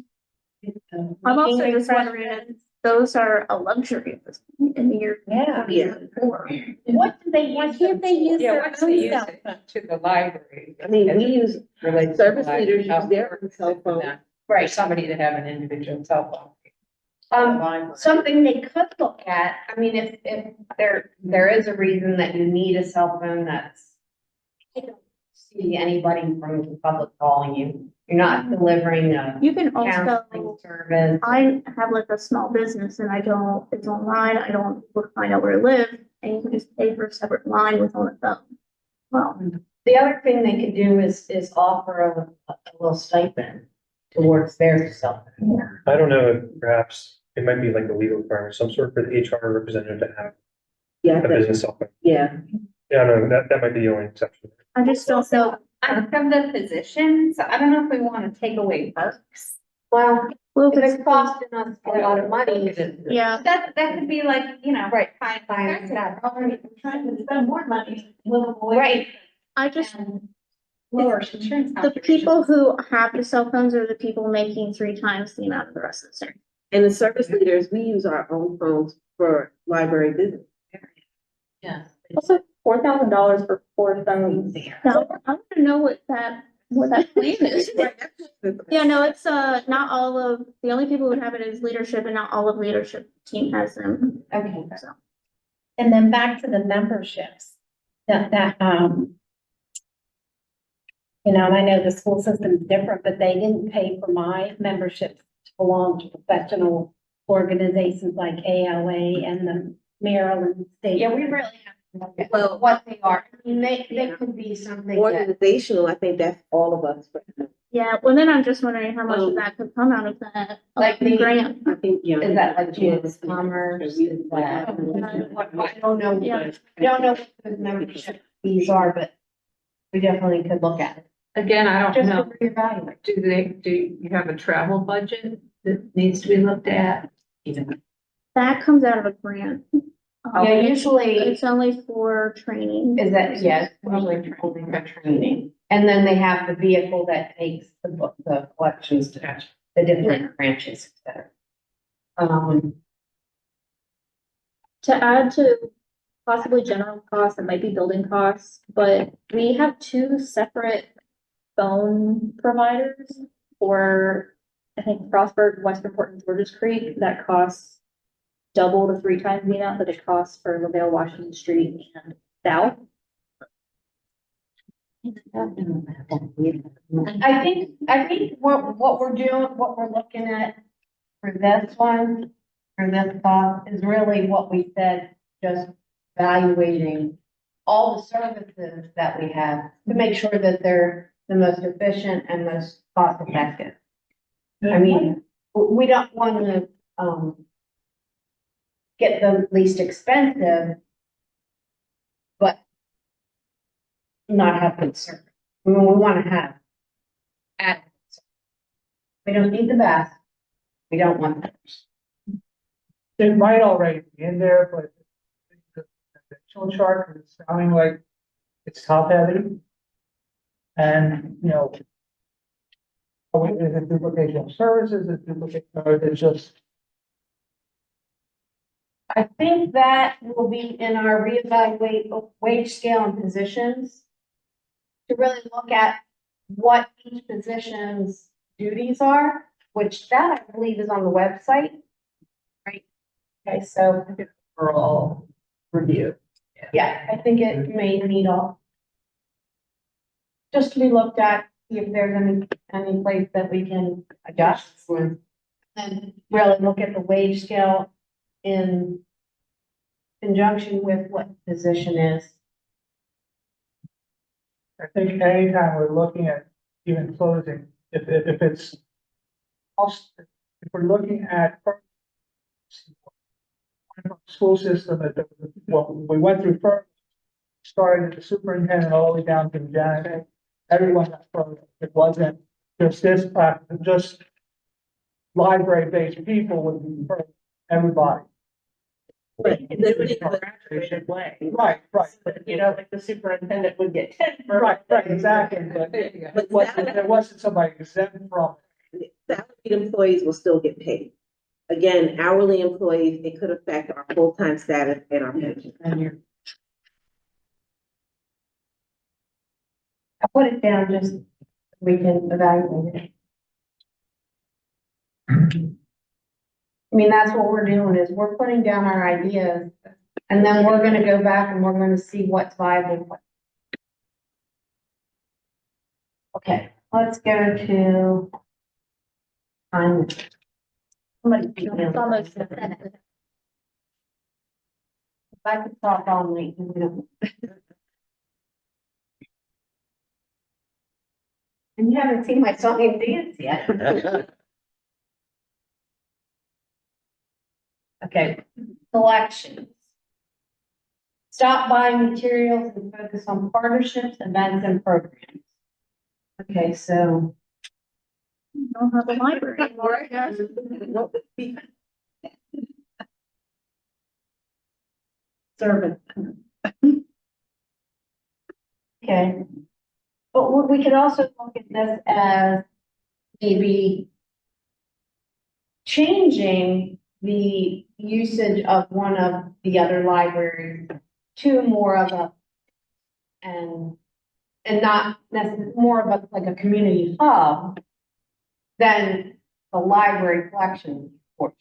I'm also just wondering if those are a luxury at this point in the year.
Yeah.
2024.
What do they
Why
use?
can't they use
Yeah,
their
once they
own
use
cell
it
phone?
to the library.
I mean, we use,
Related to
service
the library,
leaders use their own cell
for
phone.
that. For somebody to have an individual cell phone.
Something they could look at, I mean, if there is a reason that you need a cell phone, that's. I don't see anybody from the public calling you, you're not delivering a
You can
counseling
also,
service.
I have like a small business and it's online, I don't find out where I live, and you can just pay for a separate line with on a phone. Well,
The other thing they could do is offer a little stipend towards their cell phone.
I don't know if perhaps it might be like a legal requirement, some sort for the HR representative to have
Yeah,
a business cell phone.
yeah.
Yeah, no, that might be the only exception.
I just don't know.
I'm from the position, so I don't know if we want to take away perks.
Well,
Well,
if
if
it's
it's,
costing us a lot of money.
yeah,
That could be like, you know.
Right.
Fine.
Trying to spend more money.
Right.
I just,
Lower insurance.
the people who have the cell phones are the people making 3 times the amount of the rest of the city.
And the service leaders, we use our own phones for library business.
Yeah.
Also, $4,000 for 4 phones.
Now, I want to know what that plan is. Yeah, no, it's, not all of, the only people who have it is leadership, and not all of leadership team has them.
Okay.
So,
And then back to the memberships, you know, and I know the school system is different, but they didn't pay for my membership to belong to professional organizations like ALA and the Maryland State.
Yeah, we really have to look at
Well,
what they are. I mean, they could be something that,
Organizational, I think that's all of us.
yeah, well, then I'm just wondering how much of that could come out of that
Like the-
grant.
I think, yeah.
is that like Judith Commerce? Is that? I don't know.
Yeah.
I don't know what the membership fees are, but we definitely could look at it.
Again, I don't
Just
know.
to reevaluate.
Do you have a travel budget that needs to be looked at?
That comes out of a grant.
Yeah, usually
It's only for training.
is that, yes, usually only for training. And then they have the vehicle that takes the book, the collections to the different branches, et cetera.
To add to possibly general costs, it might be building costs, but we have two separate phone providers for, I think, Frostburg, Westernport, and Georges Creek, that costs double to 3 times the amount that it costs for LaVale, Washington Street and South.
I think what we're doing, what we're looking at for this one, for this cost, is really what we said, just evaluating all the services that we have to make sure that they're the most efficient and most cost effective. I mean, we don't want to, get the least expensive, but not have good service. I mean, we want to have adequate service. We don't need the best. We don't want the worst.
It might already be in there, but the conventional chart is sounding like it's top heavy. And, you know, is it duplication of services, is it duplication, or is it just,
I think that will be in our reevaluate wage scale and positions to really look at what each position's duties are, which that I believe is on the website. Right? Okay, so
Overall review.
yeah, I think it may need all. Just to be looked at, see if there's any place that we can adjust. And really look at the wage scale in conjunction with what the position is.
I think anytime we're looking at even closing, if it's cost, if we're looking at school system, what we went through first, starting at the superintendent all the way down to the janitor, everyone got furloughed. It wasn't just this class, just library-based people would be furloughed, everybody.
Right, and then we graduated way.
Right, right.
You know, like the superintendent would get 10 for.
Right, exactly, but there wasn't somebody exempt from.
Salaried employees will still get paid. Again, hourly employees, it could affect our full-time status and our pension.
I put it down just so we can evaluate it. I mean, that's what we're doing is we're putting down our ideas and then we're gonna go back and we're gonna see what's viable. Okay, let's go to.
It's almost
If I could talk all night, you know. And you haven't seen my song and dance yet. Okay, collections. Stop buying materials and focus on partnerships, events, and programs. Okay, so.
don't have a library anymore, I guess.
Service. Okay. But we could also look at this as maybe changing the usage of one of the other libraries to more of a, and not necessarily more of a, like a community hub than the library collection portion.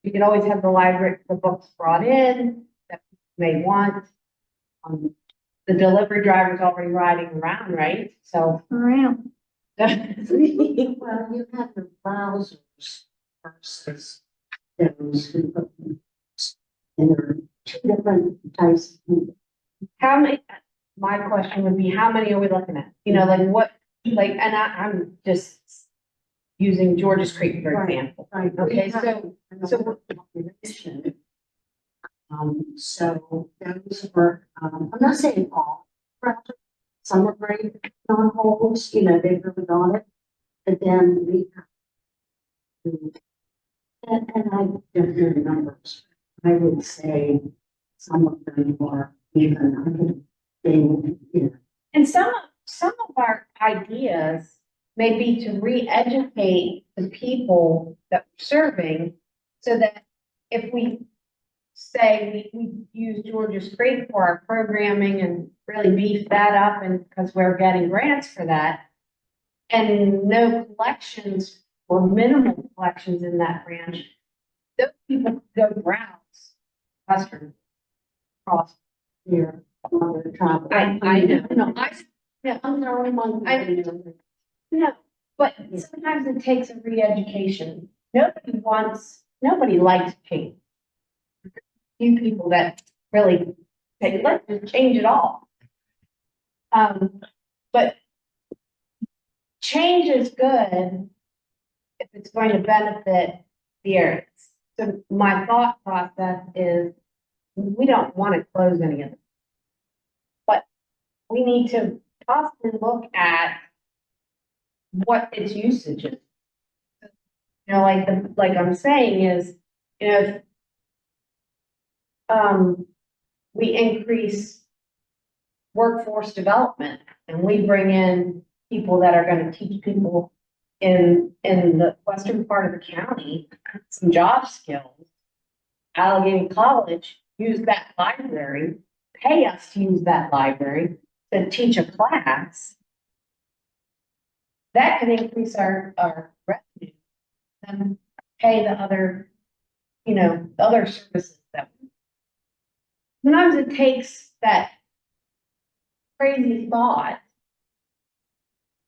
You can always have the library, the books brought in that you may want. The delivery driver's already riding around, right? So.
Around.
Well, you have the browsers versus those who. And there are two different types of people.
How many, my question would be, how many are we looking at? You know, like what, like, and I'm just using Georges Creek, for example.
Right.
Okay,
So those were, I'm not saying all, browsers. Some are great on holds, you know, they've really got it. But then we and I don't know the numbers. I would say some of them are even, I could, they, you know.
And some some of our ideas may be to re-educate the people that we're serving so that if we say we use Georgia Street for our programming and really beef that up and because we're getting grants for that and no collections or minimal collections in that branch, those people go browse Western cross here. I know, no, yeah, I'm the only one. No, but sometimes it takes a re-education. Nobody likes change. Few people that really say, let's just change it all. But change is good if it's going to benefit the areas. So my thought process is, we don't want to close any of them. But we need to possibly look at what its usage is. You know, like I'm saying is, you know, we increase workforce development and we bring in people that are going to teach people in the western part of the county some job skills. Allegheny College use that library, pay us to use that library to teach a class. That can increase our revenue and pay the other, you know, the other services that we. Sometimes it takes that crazy thought.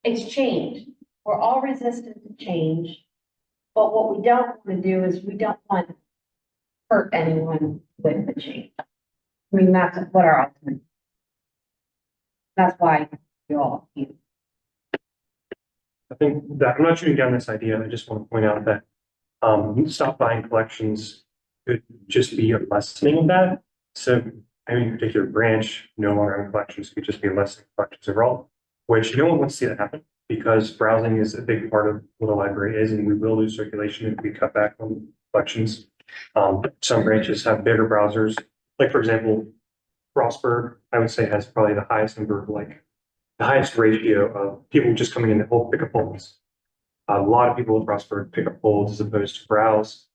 It's change. We're all resistant to change, but what we don't want to do is we don't want to hurt anyone with the change. I mean, that's what our ultimate. That's why you all.
I think that I'm not shooting down this idea. I just want to point out that stop buying collections could just be a lessening of that. So any particular branch no longer having collections could just be a lessening of collections overall, which no one wants to see that happen because browsing is a big part of what a library is, and we will lose circulation if we cut back on collections. Some branches have bigger browsers, like for example, Frostburg, I would say has probably the highest number of the highest ratio of people just coming in to pick up holds. A lot of people at Frostburg pick up holds as opposed to browse.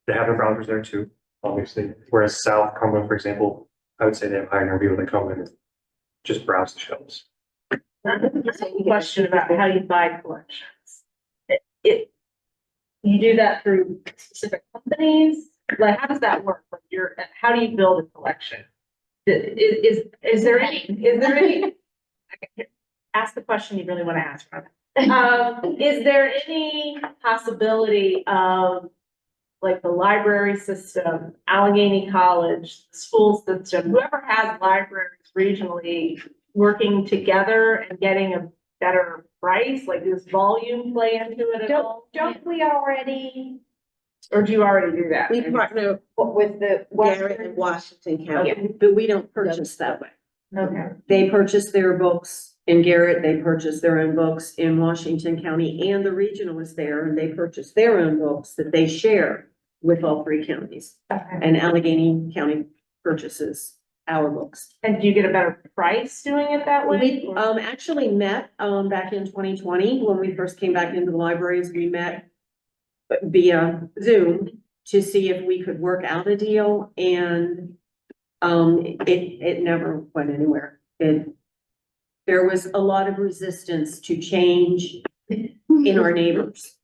They have their browsers there too, obviously. Whereas South Cumberland, for example, I would say they have a higher number of people that come in and just browse the shelves.
Question about how you buy collections. You do that through specific companies? Like, how does that work? Like how do you build a collection? Is there any, ask the question you really want to ask, Robin. Is there any possibility of like the library system, Allegheny College, the school system, whoever has libraries regionally working together and getting a better price? Like, does volume play into it at all?
Don't we already
Or do you already do that?
We partner
with the
Garrett and Washington County, but we don't purchase that way.
Okay.
They purchase their books in Garrett, they purchase their own books in Washington County, and the regional is there, and they purchase their own books that they share with all three counties.
Okay.
And Allegheny County purchases our books.
And do you get a better price doing it that way?
We actually met back in 2020, when we first came back into the libraries, we met via Zoom to see if we could work out a deal, and it never went anywhere. There was a lot of resistance to change in our neighbors.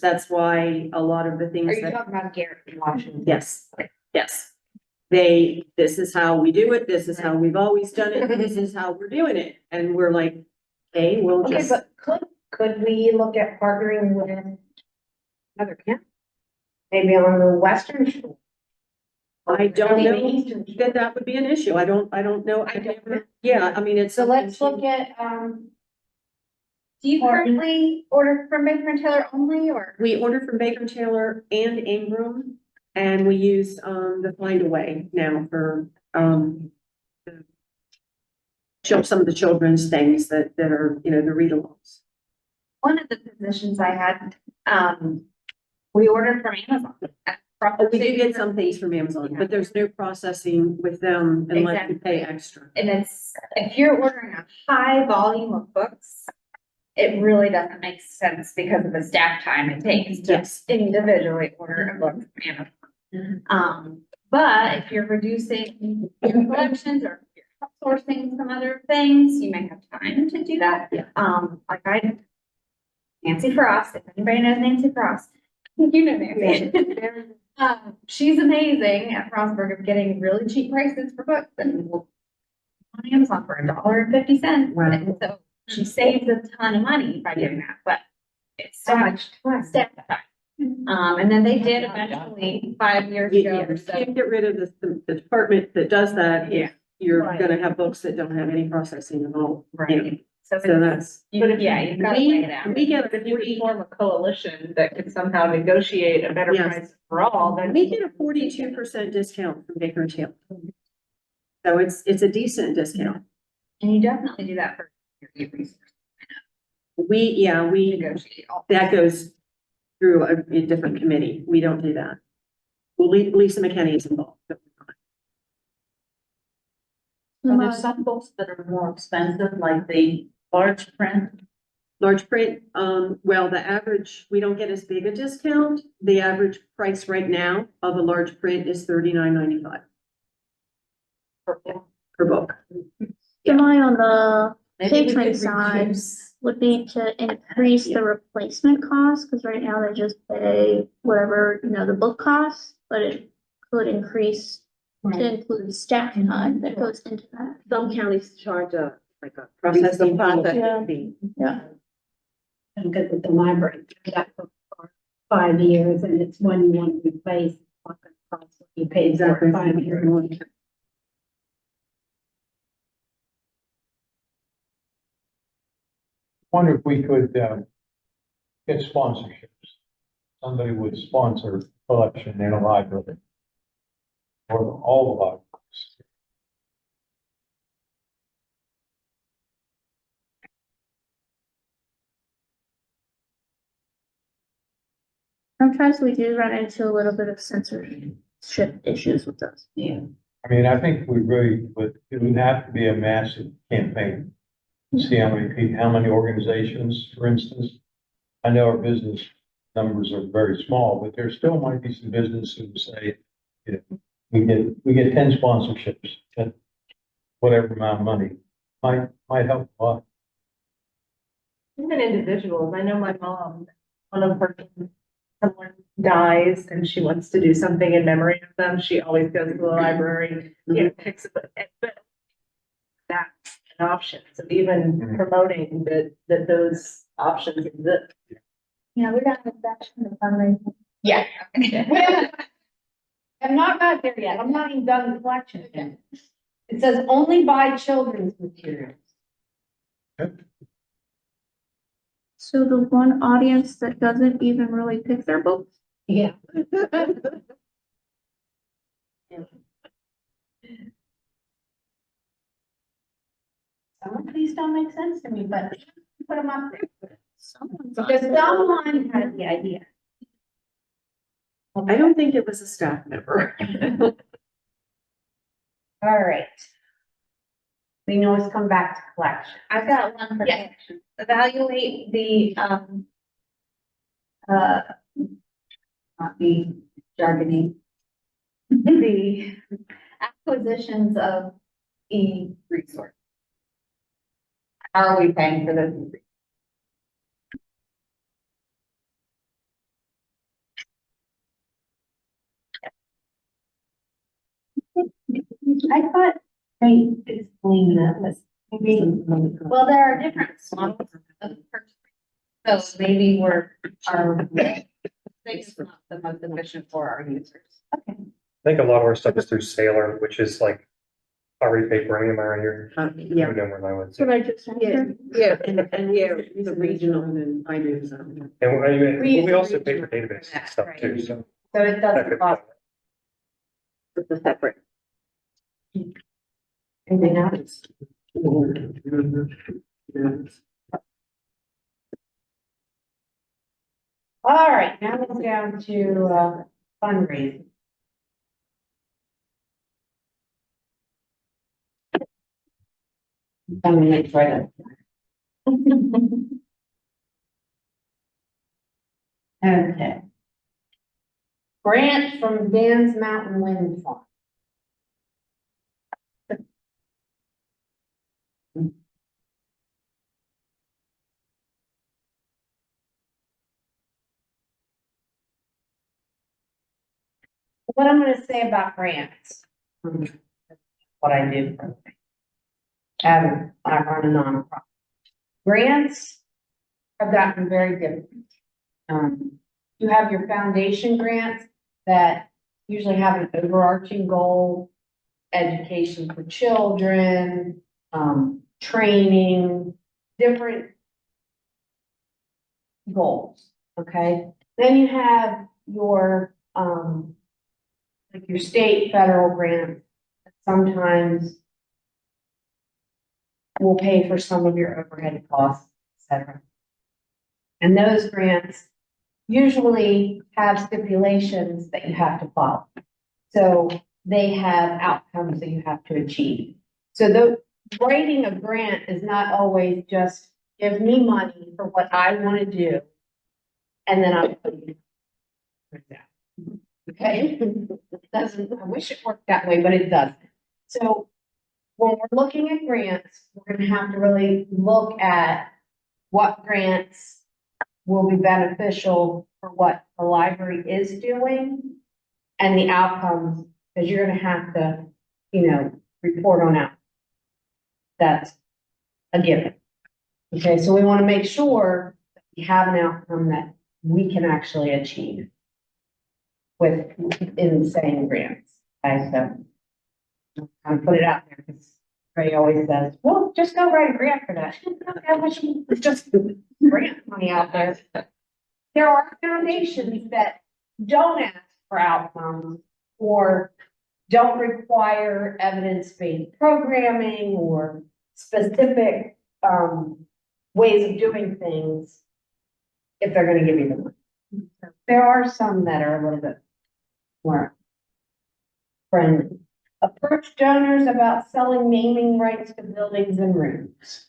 That's why a lot of the
Are
things
you
that,
talking about Garrett and Washington?
yes, yes. This is how we do it. This is how we've always done it. This is how we're doing it. And we're like, hey, we'll
Okay,
just.
but could we look at partnering with another county? Maybe on the western shore?
I don't
Maybe
know
eastern shore?
that would be an issue. I don't know. Yeah, I mean, it's.
So let's look at, do you currently order from Baker and Taylor only, or?
We order from Baker Taylor and Ingram, and we use, the Find a Way now for, some of the children's things that are, the read-alongs.
One of the positions I had, we ordered from Amazon.
Oh, we do get some things from Amazon, but there's no processing with them unless you pay extra.
And it's, if you're ordering a high volume of books, it really doesn't make sense because of the staff time it takes to
Yes.
individually order a book from Amazon. But if you're reducing your collections or you're outsourcing some other things, you may have time to do that.
Yeah.
Like Nancy Frost, if anybody knows Nancy Frost, you know Nancy. She's amazing at Frostburg of getting really cheap prices for books and on Amazon for $1.50.
Wow.
And so she saves a ton of money by doing that, but it's so much staff time. And then they did eventually 5 years ago or
You
so.
can't get rid of the department that does that.
Yeah.
If you're
Right.
gonna have books that don't have any processing at all.
Right. So
So that's,
But if
yeah, you've got to weigh it out.
we get,
If you could form a coalition that could somehow negotiate a better
Yes.
price for all, then.
we get a 42% discount from Baker and Taylor. So it's a decent discount.
And you definitely do that for your e-resource.
We
Negotiate all.
that goes through a different committee. We don't do that. Well, Lisa McKinney is involved.
Are there some books that are more expensive, like the large print?
Large print, well, the average, we don't get as big a discount. The average price right now of a large print is $39.95 per book.
Am I on the
Maybe we
patron
could
side
reduce.
would be to increase the replacement cost, because right now they just pay whatever, the book costs, but it could increase to include staff time that goes into that.
Some counties charge a processing
Yeah.
fee.
Yeah.
Because at the library, that book for 5 years and it's one you want to replace, it's not gonna cost what you paid for
Exactly.
5 years.
Wonder if we could, get sponsorships. Somebody would sponsor collection in a library. Or all the libraries.
Sometimes we do run into a little bit of censorship issues with those.
I mean, I think we really would, it would have to be a massive campaign. See how many people, how many organizations, for instance. I know our business numbers are very small, but there still might be some businesses who say, we get 10 sponsorships at whatever amount of money. Might help a lot.
Even individuals, I know my mom, one of her, someone dies and she wants to do something in memory of them, she always goes to the library, picks up, but that's an option, so even promoting that those options exist.
Yeah, we got that in the fundraising.
Yeah. I'm not there yet. I'm not even done the collection yet. It says only buy children's materials.
So the one audience that doesn't even really pick their books.
Yeah.
Some of these don't make sense to me, but put them up there.
Someone's
Because someone had the idea.
I don't think it was a staff member.
All right. We can always come back to collection.
I've got one for
Yes.
collection.
Evaluate the, not the jargony, the acquisitions of e-resource. How are we paying for those? I thought they explained that was maybe, well, there are different models of purchasing. So maybe our thing is not the most efficient for our users. Okay.
I think a lot of our stuff is through Sailor, which is like already paid for, am I right here?
Yeah.
I don't know where I would
That's what
say.
I just said.
The regional and I do some.
And
We use
we also
the
pay for
regional
database
for that,
stuff
right.
too, so.
So it
that
doesn't
could-
cost
With the separate.
anything else. All right, now we're down to, fundraising. I'm gonna make sure that. Okay. Grant from Dan's Mountain Wind Farm. What I'm gonna say about grants. What I do. For a living. I run a nonprofit. Grants have gotten very different. You have your foundation grants that usually have an overarching goal, education for children, training, different goals, okay? Then you have your, like your state, federal grants, that sometimes will pay for some of your overhead costs, et cetera. And those grants usually have stipulations that you have to follow. So they have outcomes that you have to achieve. So the writing a grant is not always just give me money for what I want to do. And then I'll put it down. Okay? It doesn't, I wish it worked that way, but it doesn't. So when we're looking at grants, we're gonna have to really look at what grants will be beneficial for what the library is doing and the outcomes, because you're gonna have to, report on out. That's a given. Okay, so we want to make sure that we have an outcome that we can actually achieve with, in saying grants. Okay, so I'll put it out there because Ray always says, well, just go write a grant for that. I wish it's just grant money out there. There are foundations that don't ask for outcomes or don't require evidence-based programming or specific ways of doing things if they're gonna give you the money. There are some that are a little bit more friendly. Approach donors about selling naming rights to buildings and rooms.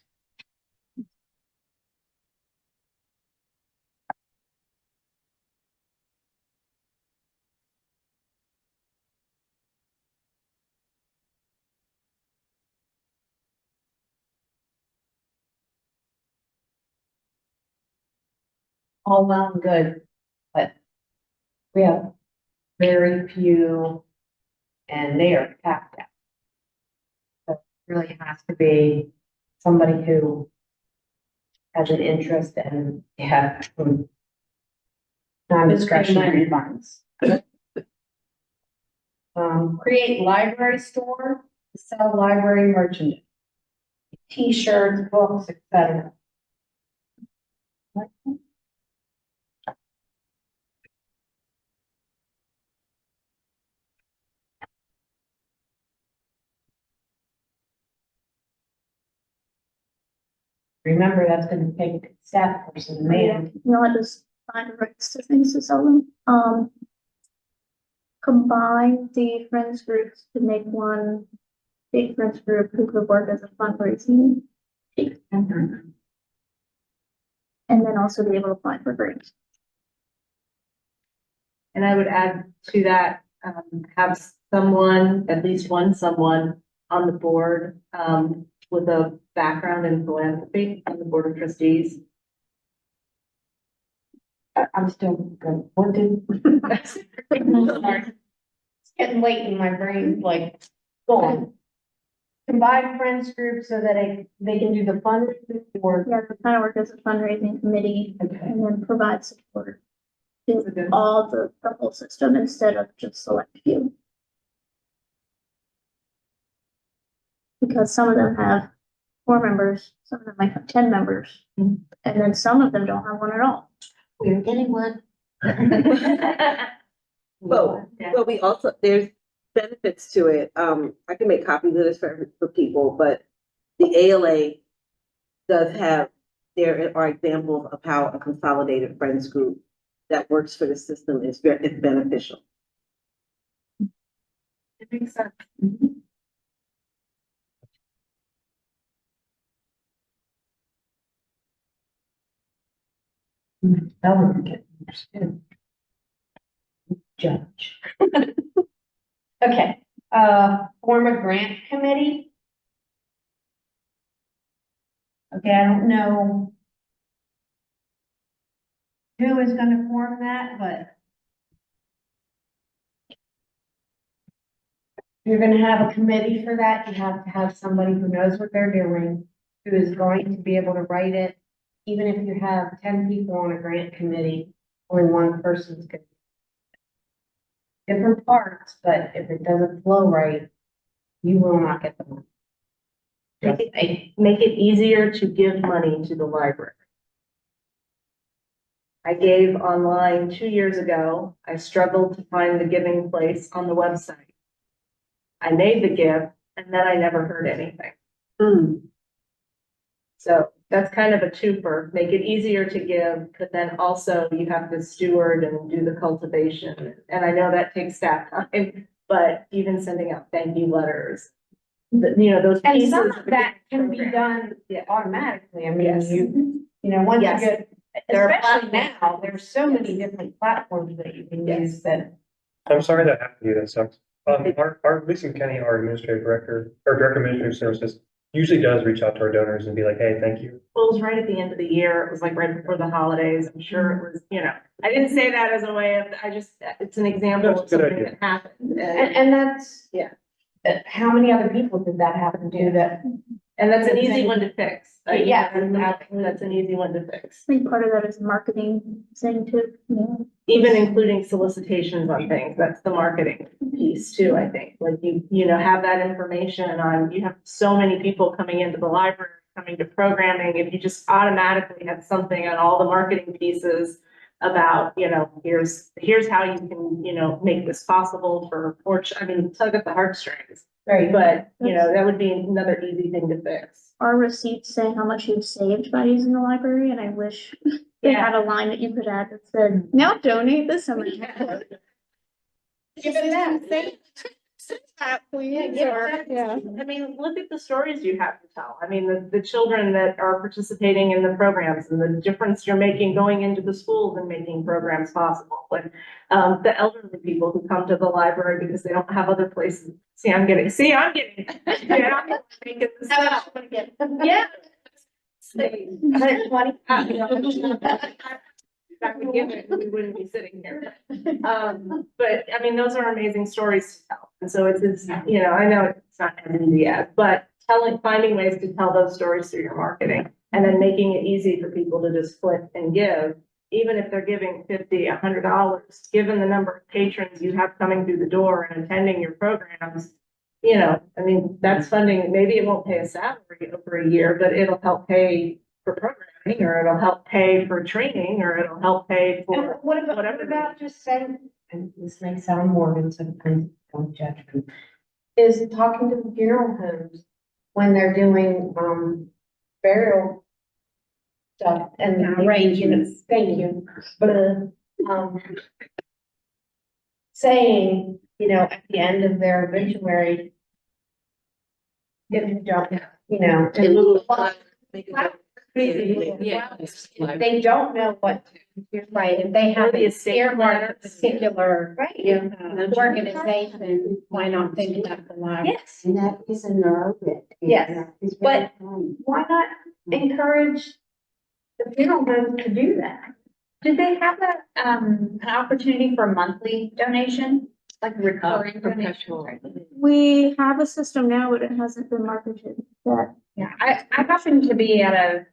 All well and good, but we have very few and they are capped out. So it really has to be somebody who has an interest and have non-discretionary funds. Create library store, to sell library merchandise, T-shirts, books, etc. Remember, that's gonna take a staff person, man.
Not just find rights to things to sell them. Combine the friends groups to make one big friends group who could work as a fundraising. team. And then also be able to apply for grants.
And I would add to that, have someone, at least one someone on the board, with a background in philanthropy on the board of trustees.
I'm still good. What did? Sorry. It's getting late in my brain, like, go on. Combine friends groups so that they can do the fundraising or.
Yeah, to kind of work as a fundraising committee
Okay.
and then provide support to all the whole system instead of just select few. Because some of them have 4 members, some of them might have 10 members, and then some of them don't have one at all.
We're getting one.
But we also, there's benefits to it. I can make copies of this for people, but the ALA does have, there are examples of how a consolidated friends group that works for the system is beneficial.
It makes sense.
That would get understood. Judge.
Okay, form a grant committee. Okay, I don't know who is gonna form that, but if you're gonna have a committee for that, you have to have somebody who knows what they're doing, who is going to be able to write it. Even if you have 10 people on a grant committee, only one person's gonna. Different parts, but if it doesn't flow right, you will not get the money.
Make it easier to give money to the library. I gave online 2 years ago. I struggled to find the giving place on the website. I made the gift and then I never heard anything. So that's kind of a twofer. Make it easier to give, but then also you have to steward and do the cultivation. And I know that takes staff time, but even sending out thank you letters. Those
And
pieces.
some of that can be done
Yeah.
automatically. I mean,
Yes.
once you
Yes.
get,
There are
especially
platforms.
now, there's so many different platforms that you can
Yes.
use that.
I'm sorry that happened to you, that sucks. Our Leeson County, our administrative director, or director of administrative services, usually does reach out to our donors and be like, hey, thank you.
Well, it was right at the end of the year. It was like right before the holidays. I'm sure it was, I didn't say that as a way of, it's an example
That's
of
a good
something
idea.
that happened.
And that's.
Yeah.
How many other people did that happen to that?
And that's an easy one to fix.
Yeah.
That's an easy one to fix.
I think part of that is marketing thing too,
Even including solicitations on things. That's the marketing piece too, I think. Like have that information on, you have so many people coming into the library, coming to programming. If you just automatically have something on all the marketing pieces about, here's how you can, make this possible tug at the heartstrings.
Right.
But, that would be another easy thing to fix.
Our receipts say how much you've saved by using the library, and I wish they had a line that you could add that said, now donate this amount.
Give it that.
Yeah.
I mean, look at the stories you have to tell. I mean, the children that are participating in the programs and the difference you're making going into the schools and making programs possible. But the elderly people who come to the library because they don't have other places. I'm getting. Yeah, I'm making this up.
Yeah.
120. That would give it, we wouldn't be sitting here. But I mean, those are amazing stories to tell. And so it's I know it's not as easy as, but finding ways to tell those stories through your marketing and then making it easy for people to just click and give, even if they're giving $50, $100, given the number of patrons you have coming through the door and attending your programs. That's funding. Maybe it won't pay a salary over a year, but it'll help pay for programming, or it'll help pay for training, or it'll help pay for
What
whatever.
about just saying, and this may sound morbid, so don't judge me, is talking to the funeral homes when they're doing, burial stuff and arrangements, thank you, but, saying, at the end of their obituary, if you don't, they don't know what to.
Right, if they have
Or the estate
earmarked a
planners.
particular
Right.
organization, why not think about the library?
Yes,
And that is a neurobit.
Yes, but- why not encourage the funeral homes to do that?
Did they have an opportunity for monthly donation, like recurring donation?
We have a system now, but it hasn't been marketed yet.
Yeah, I happened to be at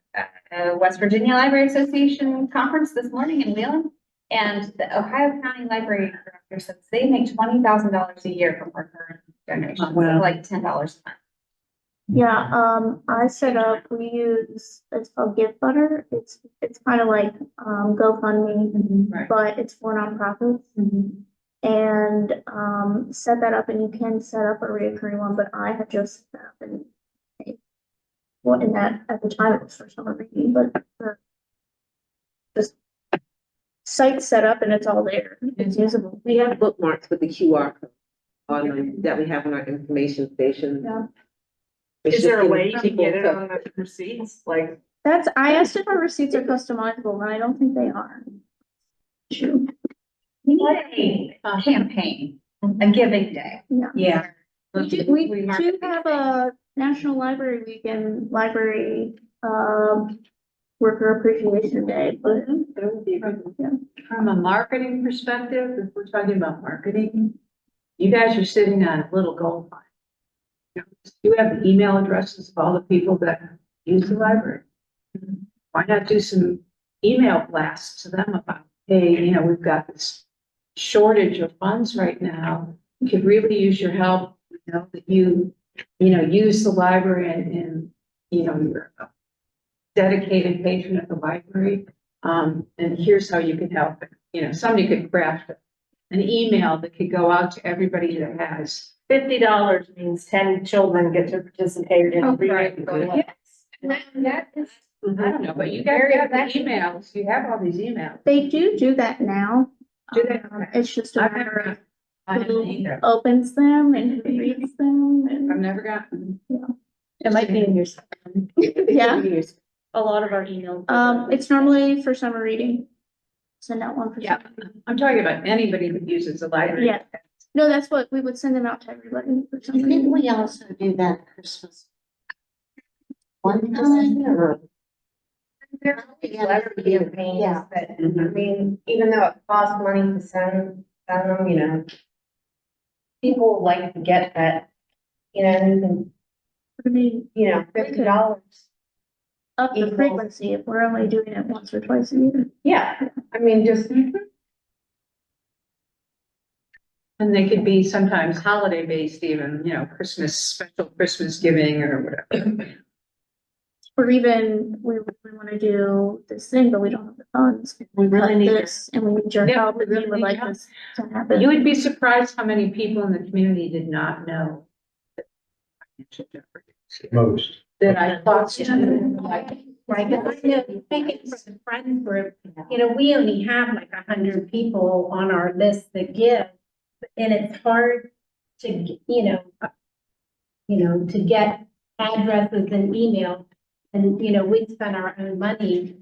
a West Virginia Library Association conference this morning in Wheeling. And the Ohio County Library Director says they make $20,000 a year from recurring donations,
Wow.
like $10 a month.
Yeah, I set up, we use, it's called Give Butter. It's kind of like, GoFundMe,
Right.
but it's for nonprofits. And, set that up, and you can set up a recurring one, but I have just set up and in that, at the time it was for summer reading, but the site's set up and it's all there. It's usable.
We have bookmarks with the QR code. that we have on our information station.
Yeah.
It's
Is there a
just
way you
getting
can get it
people to-
on the receipts? Like,
I asked if our receipts are customizable, and I don't think they are. True.
We need a campaign, a giving day.
Yeah.
Yeah.
We do have a National Library Week and Library, Worker Appreciation Day, but.
From a marketing perspective, if we're talking about marketing, you guys are sitting on a little gold mine. You have the email addresses of all the people that use the library. Why not do some email blasts to them about, hey, we've got this shortage of funds right now. We could really use your help, that you use the library and you're a dedicated patron of the library. And here's how you can help. Somebody could craft an email that could go out to everybody that has.
$50 means 10 children get to participate in.
Right.
That is.
I don't know, but you guys have the emails, you have all these emails.
They do that now.
Do they?
It's just a
I've
matter
never,
of
I haven't
who
either.
opens them and who reads them
I've
and,
never gotten.
It might be in your.
yeah.
A lot of our emails.
It's normally for summer reading. Send out one for
Yeah,
summer.
I'm talking about anybody that uses the library.
Yeah. No, that's what, we would send them out to everybody for summer
Didn't
reading.
we also do that Christmas? One time or?
Letter campaigns
Yeah.
that, I mean, even though it costs money to send them, people like to get that, and
I mean,
$50.
up the
Equals-
frequency if we're only doing it once or twice a year.
Yeah, I mean, just,
And they could be sometimes holiday based even, Christmas, special Christmas giving or whatever.
Or even, we wanna do this thing, but we don't have the funds.
we really
Like
need
this, and we need your
Yeah,
help
we
if you
really
would
need
like
help.
this to happen.
You would be surprised how many people in the community did not know. that financial jeopardy was here.
Most.
That I thought, like,
Right, and I know, speaking for the friends group, we only have like 100 people on our list that give. And it's hard to, to get addresses and emails. And, we spend our own money,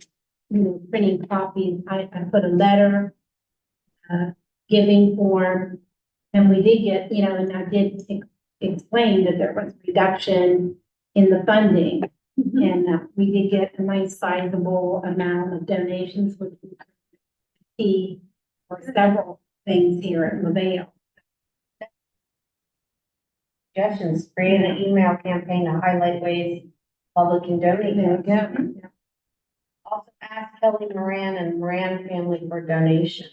printing copies. I put a letter, giving form. And we did get, and I did explain that there was reduction in the funding. And we did get a nice sizable amount of donations, which we see for several things here at LaVale.
suggestions, create an email campaign to highlight ways public can donate.
There we go.
Also ask Kelly Moran and Moran family for donation.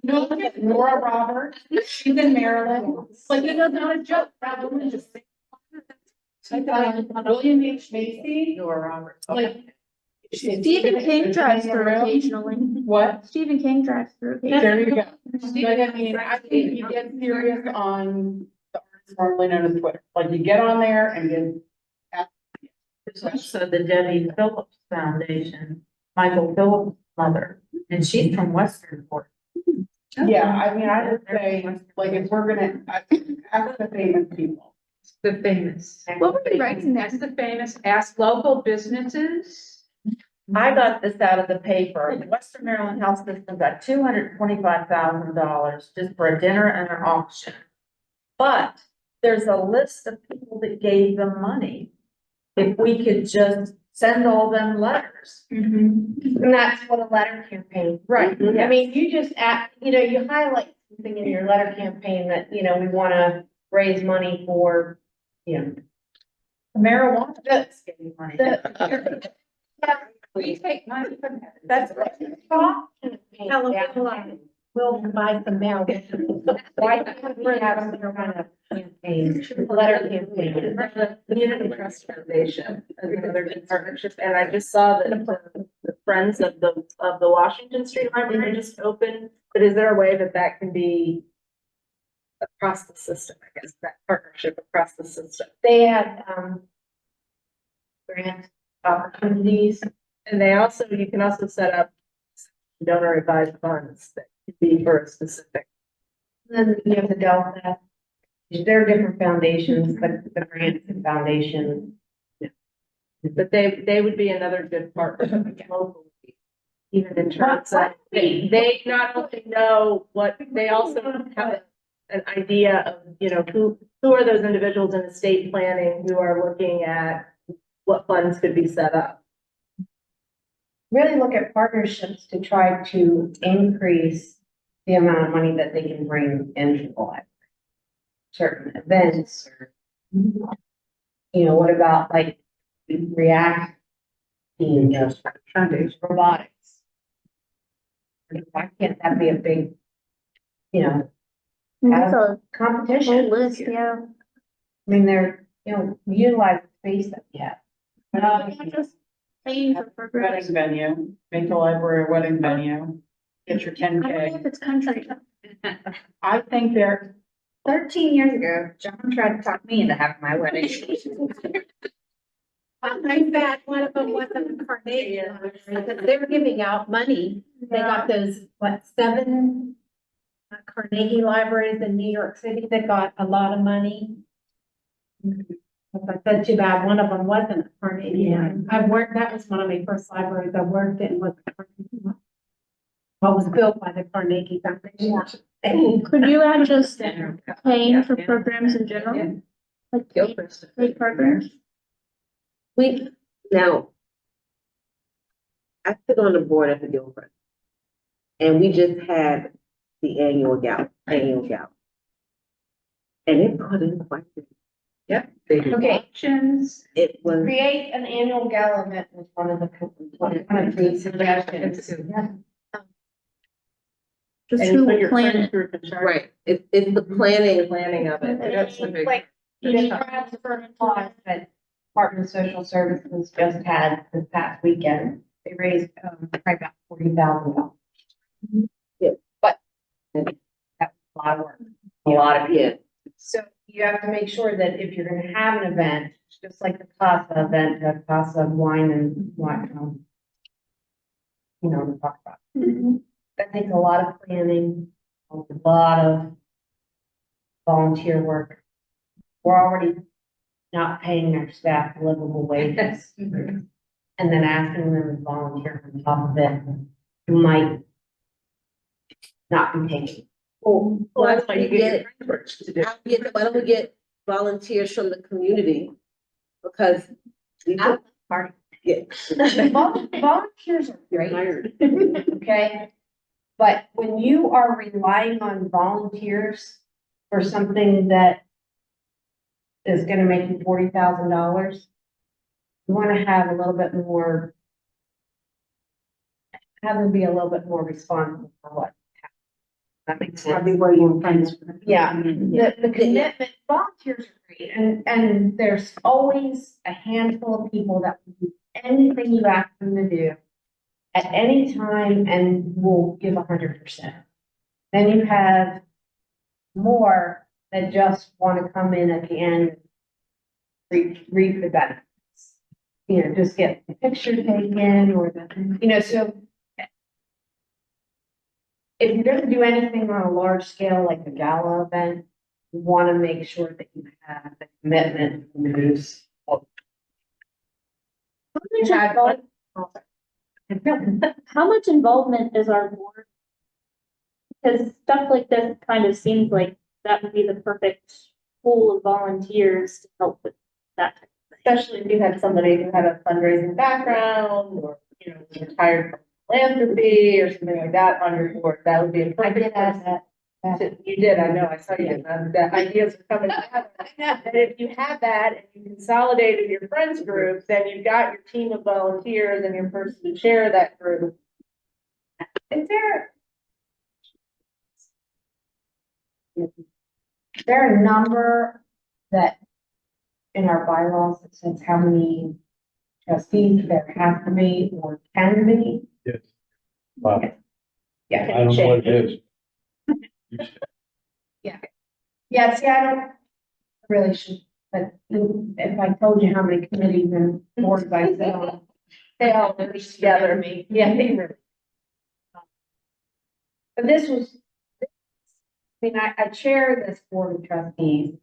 Nora Roberts, she's in Maryland. Like, not a joke, probably just. William H. Macy.
Nora Roberts.
Like.
Stephen King drives through occasionally.
What?
Stephen King drives through occasionally.
There you go. Like, I mean, I think you get serious on the arts formerly known as Twitter. Like, you get on there and you.
There's also the Debbie Phillips Foundation, Michael Phillips' mother, and she's from Westernport.
Yeah, I mean, I would say, like, if we're gonna, ask the famous people.
The famous.
What were you writing
That's
there?
the famous, ask local businesses.
I got this out of the paper. The Western Maryland Health System got $225,000 just for a dinner and an auction. But there's a list of people that gave them money. If we could just send all them letters.
And that's what a letter campaign.
Right.
I mean, you just you highlight something in your letter campaign that, we wanna raise money for,
Marijuana that's getting money.
We take money from that.
That's what it's called.
We'll buy some mail.
Why can't we have some kind of campaign, letter campaign?
The Community Trust Foundation is another good partnership, and I just saw that the Friends of the Washington Street Library just opened, but is there a way that can be across the system, I guess, that partnership across the system?
They have, grant opportunities.
And you can also set up donor advised funds that could be for a specific.
Then you have the Delta. There are different foundations, but the grants and foundation.
But they would be another good partner locally, even in terms of, they not only know what, they also have an idea of, you know, who are those individuals in estate planning who are looking at what funds could be set up.
Really look at partnerships to try to increase the amount of money that they can bring into the library. Certain events or, you know, what about like React team, robotics? Why can't that be a big, you know,
That's a
competition?
whole list, yeah.
I mean, they're, you know, utilize the space that we have.
Not just paying for programs.
Wedding venue, make the library a wedding venue, get your
I
ten
don't know
K.
if it's country.
I think they're,
13 years ago, John tried to talk me into having my wedding. I bet one of them wasn't a Carnegie, because they were giving out money. They got those, what, 7 Carnegie libraries in New York City that got a lot of money. But I said too bad, one of them wasn't a Carnegie. one. I've worked, that was one of my first libraries I worked in, was the Carnegie one. Well, it was built by the Carnegie Foundation.
Could you add just paying for programs in general? Like paid programs?
Now, I sit on the board at the Guilford. And we just had the annual gala. And it put in quite a bit.
Yep.
Okay.
options,
It was,
Create an annual gala event was one of the suggestions.
Just
And
who
you put
will
your
plan
friends
it?
group in charge.
right, it's the planning.
Planning of it, that's the big.
Like, the transfer clause that Department of Social Services just had this past weekend, they raised, probably about $40,000.
Yeah.
But that's a lot of work, a lot of people.
Yeah,
So you have to make sure that if you're gonna have an event, just like the Casa event, the Casa wine and wine, you know, we talk about.
Mhm.
That takes a lot of planning, a lot of volunteer work. We're already not paying our staff livable wages. And then asking them to volunteer on top of it might not be taken.
well,
Well, that's why you
we
get your
get,
friends to do.
why don't we get volunteers from the community? Because we
I'm
could,
part
yeah.
Volunteers are great.
Hired.
Okay? But when you are relying on volunteers for something that is gonna make you $40,000, you wanna have a little bit more, have them be a little bit more responsible for what happens. That makes sense.
Probably where your friends.
Yeah, the commitment, volunteers are great, and there's always a handful of people that will do anything you ask them to do at any time and will give 100%. Then you have more that just want to come in at the end, reap the benefits. You know, just get the picture taken or the, you know, so if you're gonna do anything on a large scale, like the gala event, you wanna make sure that you have the commitment to produce.
How much involvement is our board? Because stuff like this kind of seems like that would be the perfect pool of volunteers to help with that.
Especially if you had somebody who had a fundraising background or, you know, was retired from philanthropy or something like that on your board, that would be a
I
perfect
did have
person.
that.
You did, I know, I saw you did, the ideas are coming together. And if you have that and you consolidated your friends group, then you've got your team of volunteers and your person to chair that group.
Is there a number that in our bylaws that says how many trustees there have to be or can be?
Yes. Wow.
Yeah.
I don't know what it is.
Yeah, see, I don't really should, but if I told you how many committees and boards I sit on,
They all work together, yeah, they really.
But this was, I mean, I chair this board of trustees.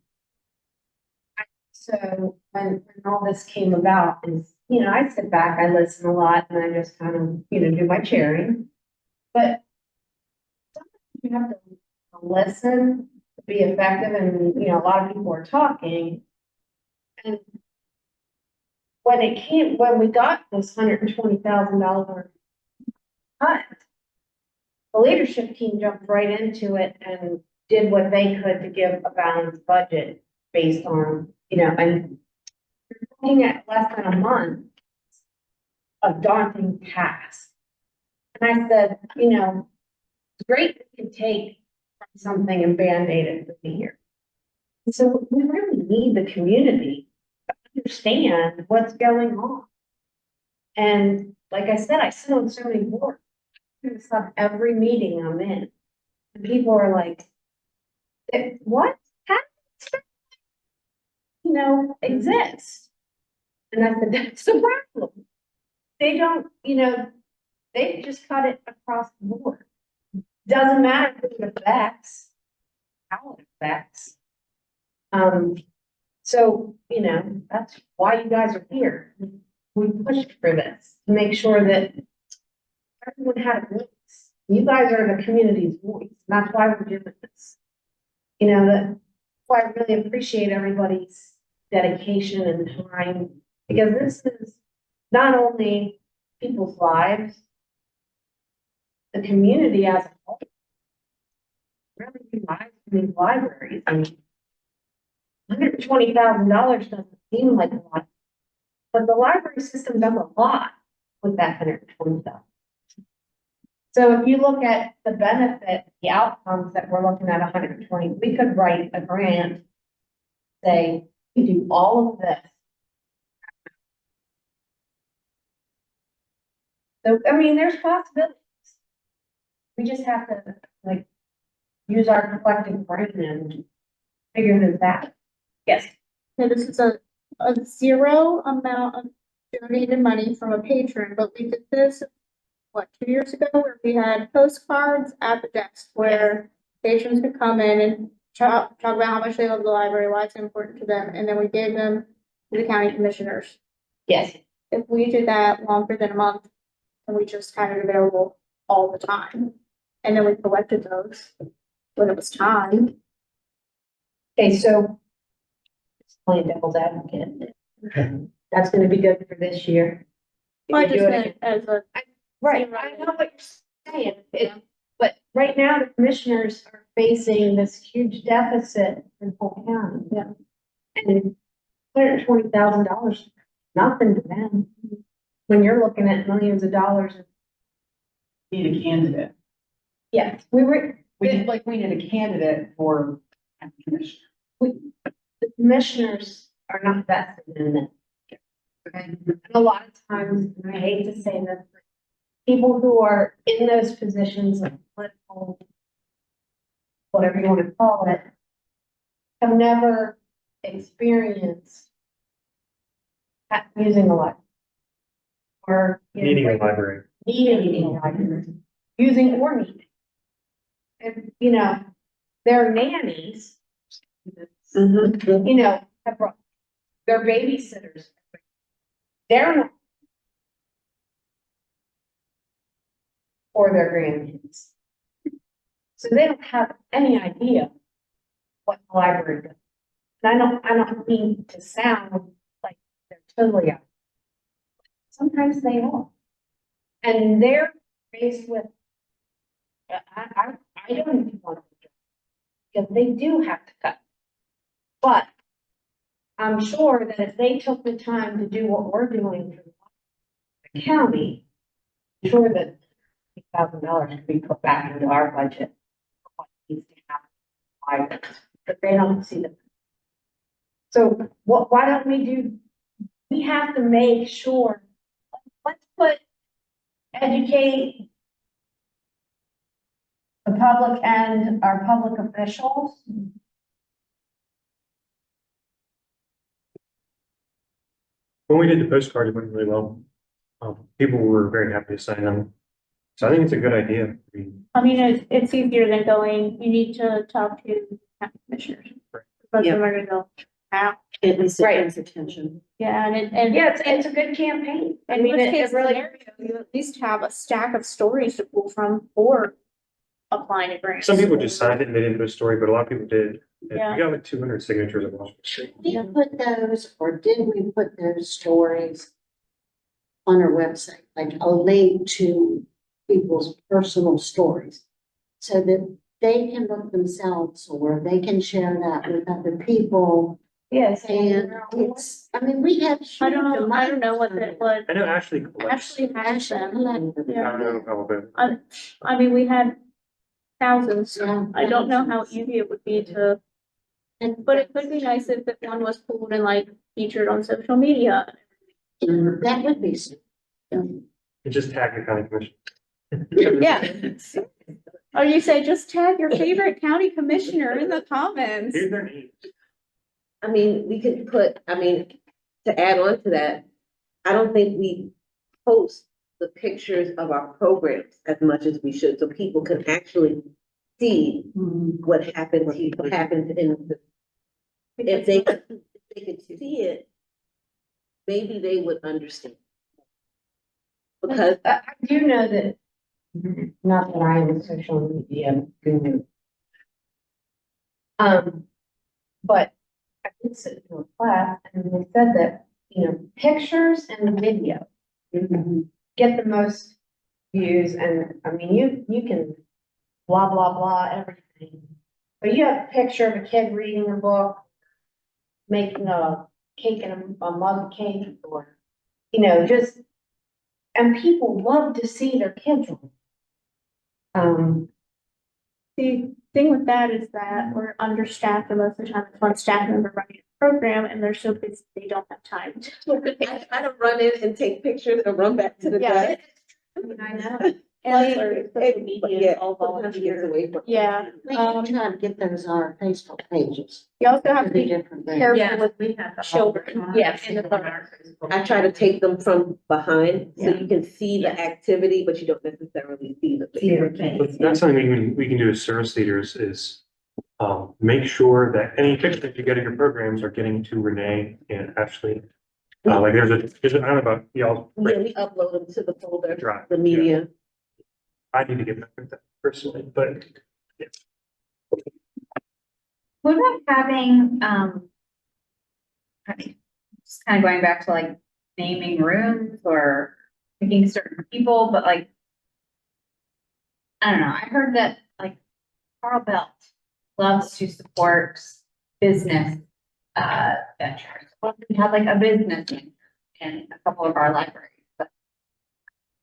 So when all this came about is, I sit back, I listen a lot, and I just kind of, do my chairing. But sometimes you have to listen to be effective, and, a lot of people are talking. And when we got this $120,000 cut, the leadership team jumped right into it and did what they could to give a balanced budget based on, and looking at less than a month of daunting task. And I said, it's great that you can take something and Band-Aid it for the year. And so we really need the community to understand what's going on. And like I said, I sit on so many boards. It's not every meeting I'm in. And people are like, what? How does that, exist? And I said, that's the problem. They don't, they just cut it across the board. Doesn't matter if it affects, how it affects. So, that's why you guys are here. We pushed for this to make sure that everyone had a voice. You guys are the community's voice. And that's why we're doing this. That's why I really appreciate everybody's dedication and time, because this is not only people's lives, the community as a whole really relies on these libraries. I mean, $120,000 doesn't seem like a lot, but the library system does a lot with that $120,000. So if you look at the benefit, the outcomes that we're looking at 120, we could write a grant, say, we do all of this. So, I mean, there's possibilities. We just have to use our collective brain and figure this out. Yes.
So this is a zero amount of donated money from a patron, but we did this, 2 years ago, where we had postcards at the desk where patrons could come in and talk about how much they love the library, why it's important to them, and then we gave them to the county commissioners.
Yes.
If we did that longer than a month, and we just had it available all the time, and then we collected those when it was time.
Okay, so playing devil's advocate. That's gonna be good for this year.
I
If you
just
do
meant
it-
as a,
Right, I know what you're saying, but right now the commissioners are facing this huge deficit in Polk County.
Yeah.
And $120,000, nothing to them. When you're looking at millions of dollars.
Need a candidate.
Yes,
We need a candidate for commissioner.
the commissioners are not vested in it. And a lot of times, and I hate to say this, but people who are in those positions of political, whatever you want to call it, have never experienced using a library. Or.
Needing a library.
Needing a library, using or needing. And, their nannies, have brought, their babysitters. They're not. Or their grandkids. So they don't have any idea what the library does. And I don't mean to sound like they're totally out. Sometimes they are. And they're faced with, I don't even want to, because they do have to cut. But I'm sure that if they took the time to do what we're doing for the county, I'm sure that $1,000 could be put back into our budget. For what needs to happen, but they don't see them. So why don't we have to make sure, let's educate the public and our public officials.
When we did the postcard, it went really well. People were very happy to sign them. So I think it's a good idea. I mean,
I mean, it's easier than going, you need to talk to county commissioners.
Right.
But
Yeah.
then we're gonna go, how?
At least it
Right.
brings attention.
Yeah, and.
Yeah, it's a good campaign. I
In
mean,
worst
it
case
really.
scenario, you at least have a stack of stories to pull from for applying to grants.
some people just signed it and they didn't put a story, but a lot of people did. And
Yeah.
we got like 200 signatures of all.
Did we put those, or did we put those stories on our website, like a link to people's personal stories? So that they can look themselves, or they can share that with other people.
Yes.
And it's, I mean, we have.
I don't know what
I know Ashley collects.
Ashley has them.
I
Yeah.
don't know how, but
I mean, we had thousands.
Yeah.
I don't know how easy it would be to, but it could be nice if that one was pulled and like featured on social media.
That would be.
it just tag the county commission.
Yeah. Or you say, just tag your favorite county commissioner in the comments.
Here's their names.
I mean, we could put, I mean, to add on to that, I don't think we post the pictures of our programs as much as we should, so people can actually see what happens, what happens in the. If they could see it, maybe they would understand. Because
I do know that, not that I am a social media guru. But I did sit through a class and they said that, pictures and video get the most views, and I mean, you can blah, blah, blah, everything. But you have a picture of a kid reading a book, making a cake and a mug cake, or, just, and people love to see their kids.
The thing with that is that we're understaffed, and most of the time it's one staff member running the program, and they're so busy, they don't have time to look at
I
it.
try to run in and take pictures and run back to the
Yeah.
desk.
I know.
And social media is all
Sometimes it gets
volunteer.
away from.
Yeah,
We can try to get those on our Facebook pages.
you also have
For
to
the
be
different things.
careful with
we have.
children.
Yes.
in the program.
I try to take them from behind, so
Yeah.
you can see the activity, but you don't necessarily see the face.
But that's something we can do as service leaders is make sure that any pictures that you get of your programs are getting to Renee and Ashley. Like I don't know about y'all.
Yeah, we upload them to the folder,
Drive,
the media.
I need to get back with that personally, but
What about having, just kind of going back to like naming rooms or picking certain people, but like, I don't know, I heard that like Carl Belt loves to support business, ventures. What if we had like a business in a couple of our libraries, but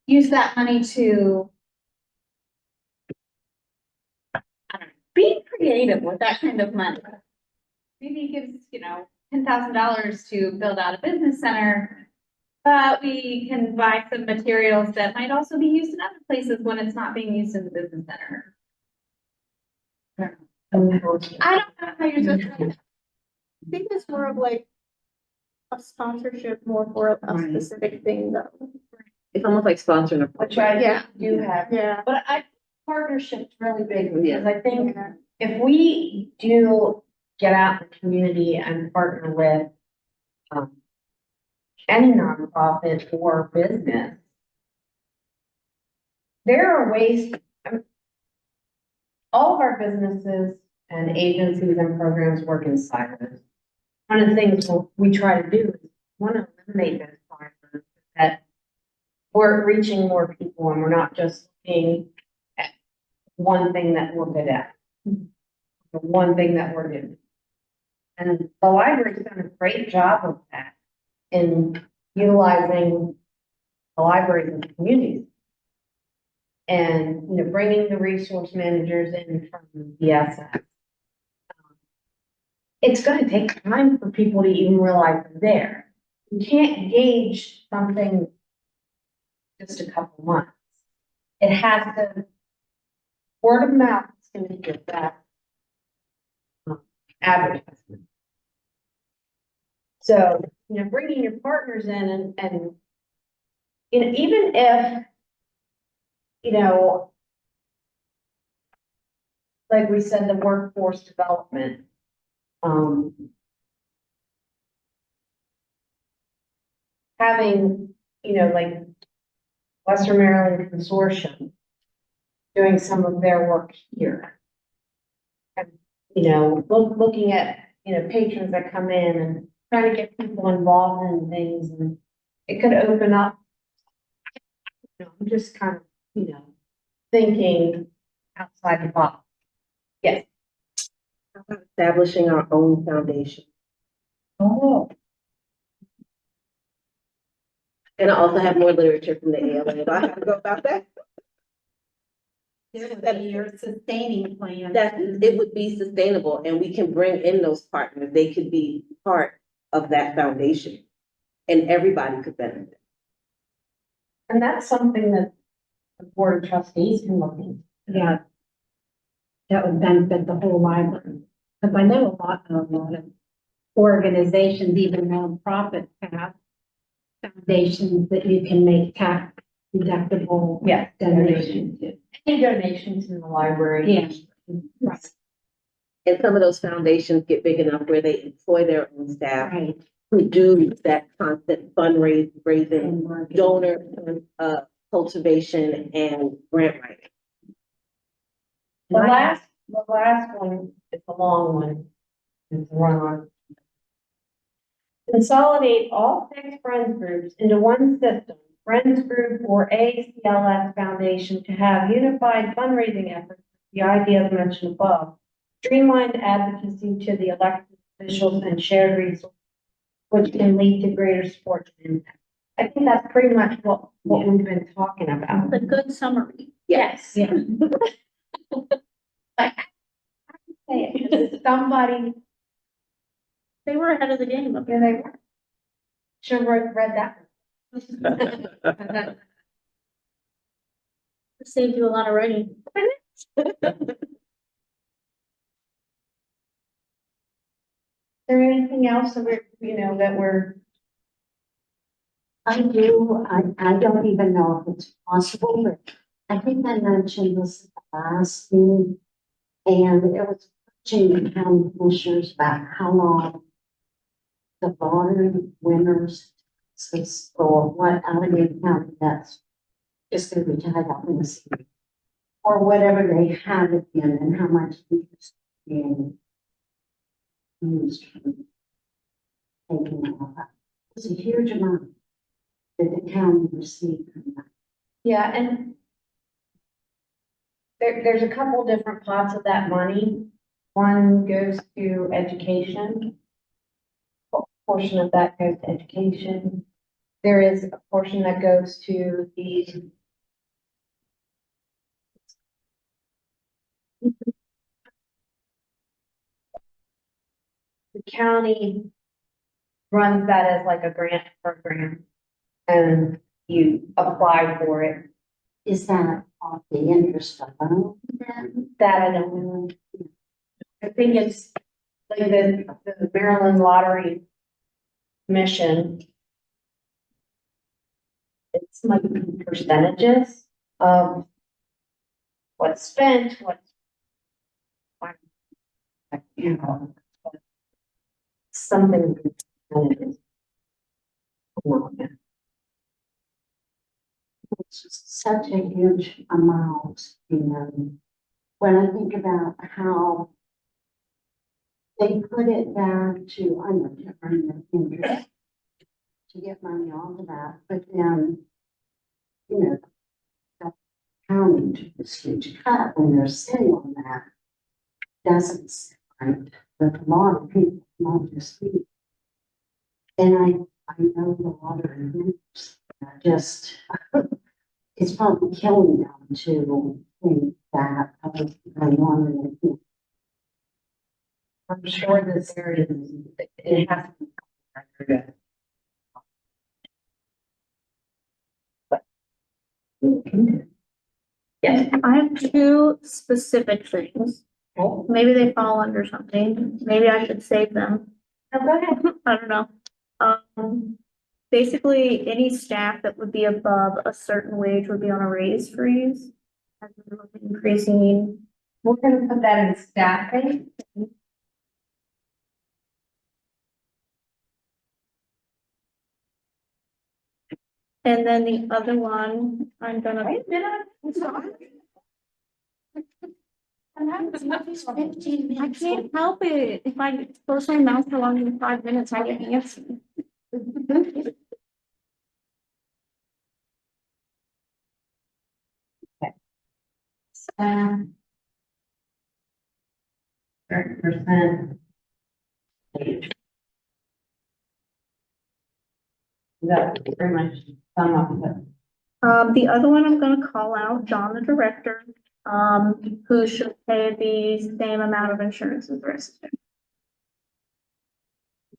use that money to, I don't know, be creative with that kind of money. Maybe it gives, $10,000 to build out a business center, but we can buy some materials that might also be used in other places when it's not being used in the business center. I don't know how you're supposed to.
I think it's more of like a sponsorship more for a specific thing though.
It's almost like sponsoring a.
Which I
Yeah.
do have.
Yeah.
But partnership's really big, because I think if we do get out in the community and partner with any nonprofit or business, there are ways, all of our businesses and agencies and programs work in silos. One of the things we try to do is want to eliminate those silos, that we're reaching more people and we're not just looking at one thing that we're good at, the one thing that we're doing. And the library's done a great job of that in utilizing the libraries in the communities. And, bringing the resource managers in from the DSS. It's gonna take time for people to even realize they're there. You can't gauge something just a couple months. It has to, word of mouth is gonna be your best advertisement. So, bringing your partners in and even you know, like we said, the workforce development. Having, you know, like Western Maryland Consortium doing some of their work here. And, you know, looking at, you know, patrons that come in and trying to get people involved in things, and it could open up. You know, I'm just kind of, you know, thinking outside the box. Yes.
How about establishing our own foundation?
Oh.
And I also have more literature from the ALA, but I have to go about that.
Your sustaining plan.
That it would be sustainable, and we can bring in those partners. They could be part of that foundation, and everybody could benefit.
And that's something that the board of trustees can look into.
Yeah. That would benefit the whole library, because I know a lot of organizations, even nonprofits, have foundations that you can make tax deductible
Yes.
donations to.
Any donations in the library.
Yeah. Right.
And some of those foundations get big enough where they employ their own staff
Right.
who do that constant fundraising, donor, cultivation, and grant writing.
The last one is a long one. It's run on. Consolidate all 6 Friends groups into one system, Friends Group or ACLS Foundation, to have unified fundraising efforts, the ideas mentioned above. Streamlined advocacy to the elected officials and shared resources, which can lead to greater support and impact. I think that's pretty much what we've been talking about.
A good summary.
Yes.
Yeah.
Like, say it, somebody,
They were ahead of the game.
yeah, they were. Should have read that.
It saved you a lot of writing.
Is there anything else that we're, you know, that we're,
I do, I don't even know if it's possible, but I think I mentioned this at the last meeting. And it was pushing the county commissioners about how long the lottery winners or what Allegheny County does is going to be tied up in the city. Or whatever they have it in, and how much is being used for taking all that. It's a huge amount that the county received from that.
yeah, and there's a couple different pots of that money. One goes to education. A portion of that goes to education. There is a portion that goes to the county runs that as like a grant program, and you apply for it.
Is that off the interest alone then?
That I don't know. I think it's like the Maryland Lottery Commission. It's like percentages of what's spent, what's. You know, something.
It's just such a huge amount, and when I think about how they put it back to, I know, to earn the interest, to get money off of that, but then, you know, the county took this huge cut when they're sitting on that. Doesn't sit right, but a lot of people, not just me. And I know the lottery members, just, it's probably killing them to think that I wanted to.
I'm sure this area, it has to be. Yes.
I have 2 specific things. Maybe they fall under something. Maybe I should save them.
No, go ahead.
I don't know. Basically, any staff that would be above a certain wage would be on a raise freeze. has been increasing.
We're gonna put that in staffing.
And then the other one, I'm gonna.
Wait a minute, I'm sorry.
I can't help it. If I close my mouth for longer than 5 minutes, I get antsy.
%. That pretty much sum up the.
The other one, I'm gonna call out John, the director, who should pay the same amount of insurance as the rest of them.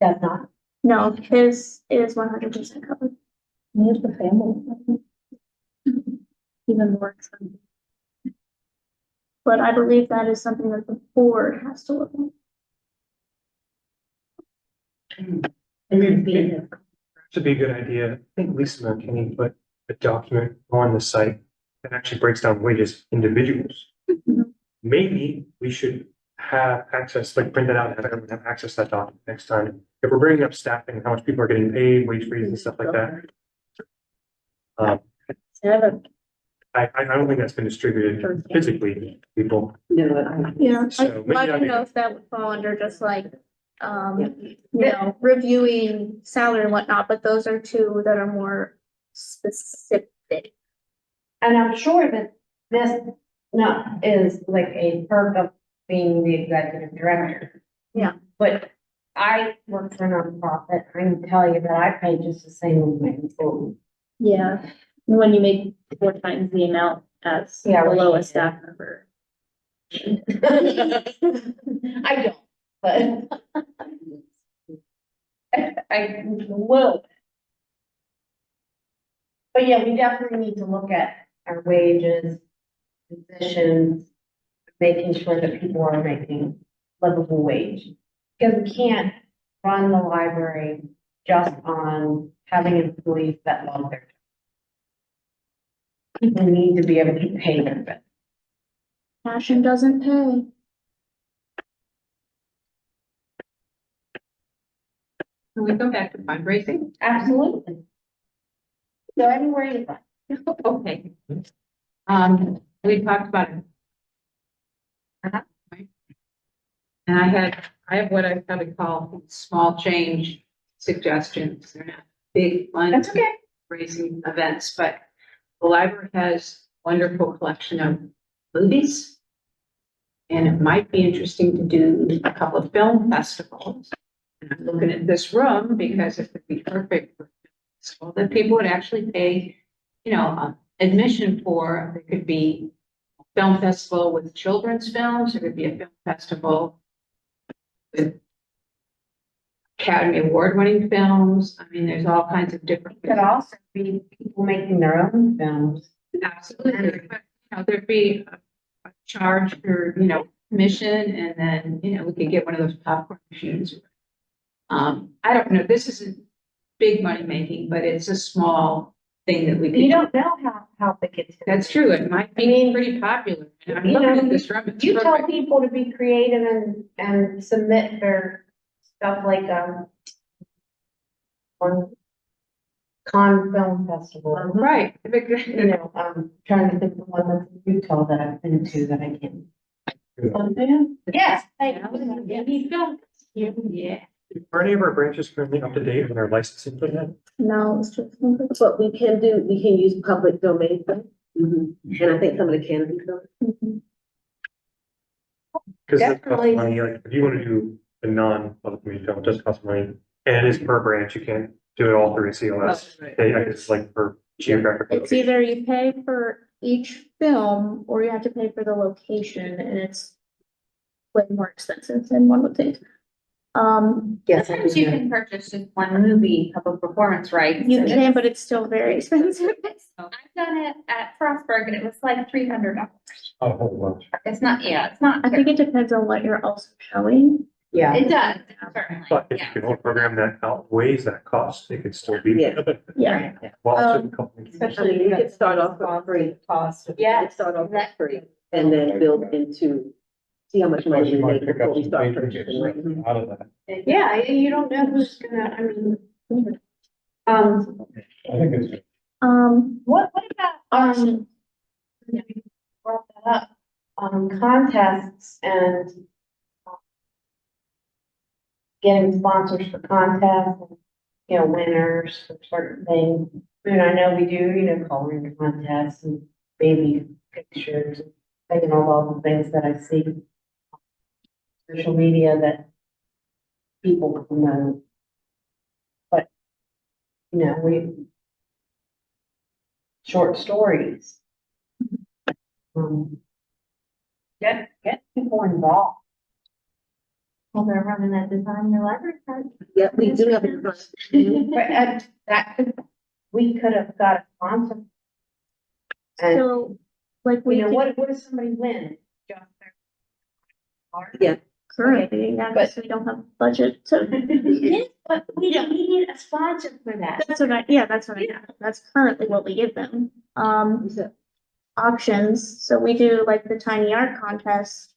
Does not.
No, his is 100% covered. Here's the family. Even more expensive. But I believe that is something that the board has to look at.
To be a good idea, I think Lisa McKinney put a document on the site that actually breaks down wages individuals. Maybe we should have access, like print it out and have everyone have access to that document next time. If we're bringing up staffing, how much people are getting paid, wage freeze and stuff like that. I don't think that's been distributed physically to people.
Yeah,
So
I'd
maybe
like
that'd
to
be-
know if that would fall under just like, reviewing salary and whatnot, but those are two that are more specific.
And I'm sure that this not is like a perk of being the executive director.
Yeah.
But I work for a nonprofit, I can tell you that I pay just the same as my employees.
Yeah, when you make 4 times the amount as the
Yeah, right.
lowest staff member.
I don't, but. I will. But yeah, we definitely need to look at our wages, positions, making sure that people are making livable wage. Because we can't run the library just on having employees that love their job. People need to be able to pay their bill.
Passion doesn't pay.
Can we go back to fundraising?
Absolutely. So anywhere you like.
Okay. We talked about it. Right. And I have what I probably call small change suggestions. They're not big
That's okay.
fundraising events, but the library has a wonderful collection of movies. And it might be interesting to do a couple of film festivals. And I'm looking at this room because it would be perfect for festival that people would actually pay, admission for. There could be a film festival with children's films. There could be a film festival with Academy Award-winning films. I mean, there's all kinds of different.
Could also be people making their own films.
Absolutely. But, there'd be a charge for, commission, and then, we could get one of those popcorn machines. I don't know, this isn't big money making, but it's a small thing that we could.
You don't know how big it's.
That's true, it might be pretty popular. And I'm looking at this room, it's
You tell
perfect.
people to be creative and submit their stuff like, on Con Film Festival.
Right.
Trying to think of one that's in Utah that I've been to that I can't. Yes, thank you.
Yeah.
Are any of our branches currently up to date on their licensing for that?
No, it's just, but we can use public domain. And I think some of the candidates.
Because it costs
Definitely.
money, like, if you want to do a non-public community film, it does cost money, and it is per branch, you can't do it all through ACLS.
Oh, right.
It's like per geographic.
It's
location.
either you pay for each film or you have to pay for the location, and it's way more expensive than one would think.
Yes.
Sometimes you can purchase just one movie, public performance rights.
You
and
can, but it's still very expensive.
I've done it at Frostburg and it was like $300.
A whole bunch.
It's not, it's not.
I think it depends on what you're also showing.
Yeah.
It does, certainly,
But if you
yeah.
can hold a program that outweighs that cost, it could still be.
Yeah.
Yeah.
Well, certain
Um,
companies.
I mean, you could start off with free.
Cost.
Yeah.
You could start off with free and then build into, see how much money
Plus you
you
might
make
pick
before
up
we
some
start
patrons
purchasing.
out of that.
Yeah, you don't know who's gonna, I mean,
I think it's.
what about, you brought that up, contests and getting sponsors for contests, and, you know, winners for certain things. And I know we do, you know, coloring contests and baby pictures and all the things that I see on social media that people promote. But, you know, short stories. Get people involved.
Well, they're running that design your library card.
Yeah, we do have a.
We could have got a sponsor. And,
So, like, we
you know,
can
what does somebody win? Just their art?
Yeah.
currently, yeah, because we don't have budget to.
Yes, but we need a sponsor for that.
That's what I, that's currently what we give them. Auctions, so we do like the tiny art contest.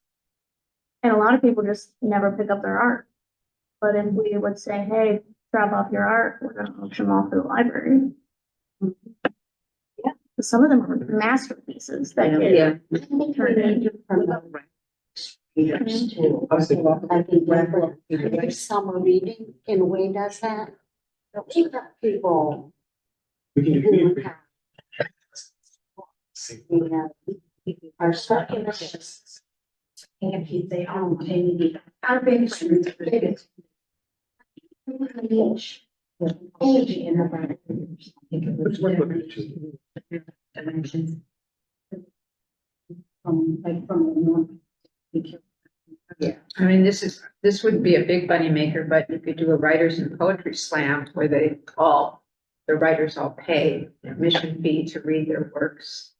And a lot of people just never pick up their art. But if we would say, hey, drop off your art, we're gonna auction them off to the library. Yeah, some of them are masterpieces that get turned into.
Readers too. I think like summer reading in a way does that. We got people
We can
who
do.
have, you know, are starting to. And if they don't, maybe our biggest. Dimensions. Like from the north.
Yeah, I mean, this wouldn't be a big money maker, but you could do a writers and poetry slam where the writers all pay admission fee to read their works.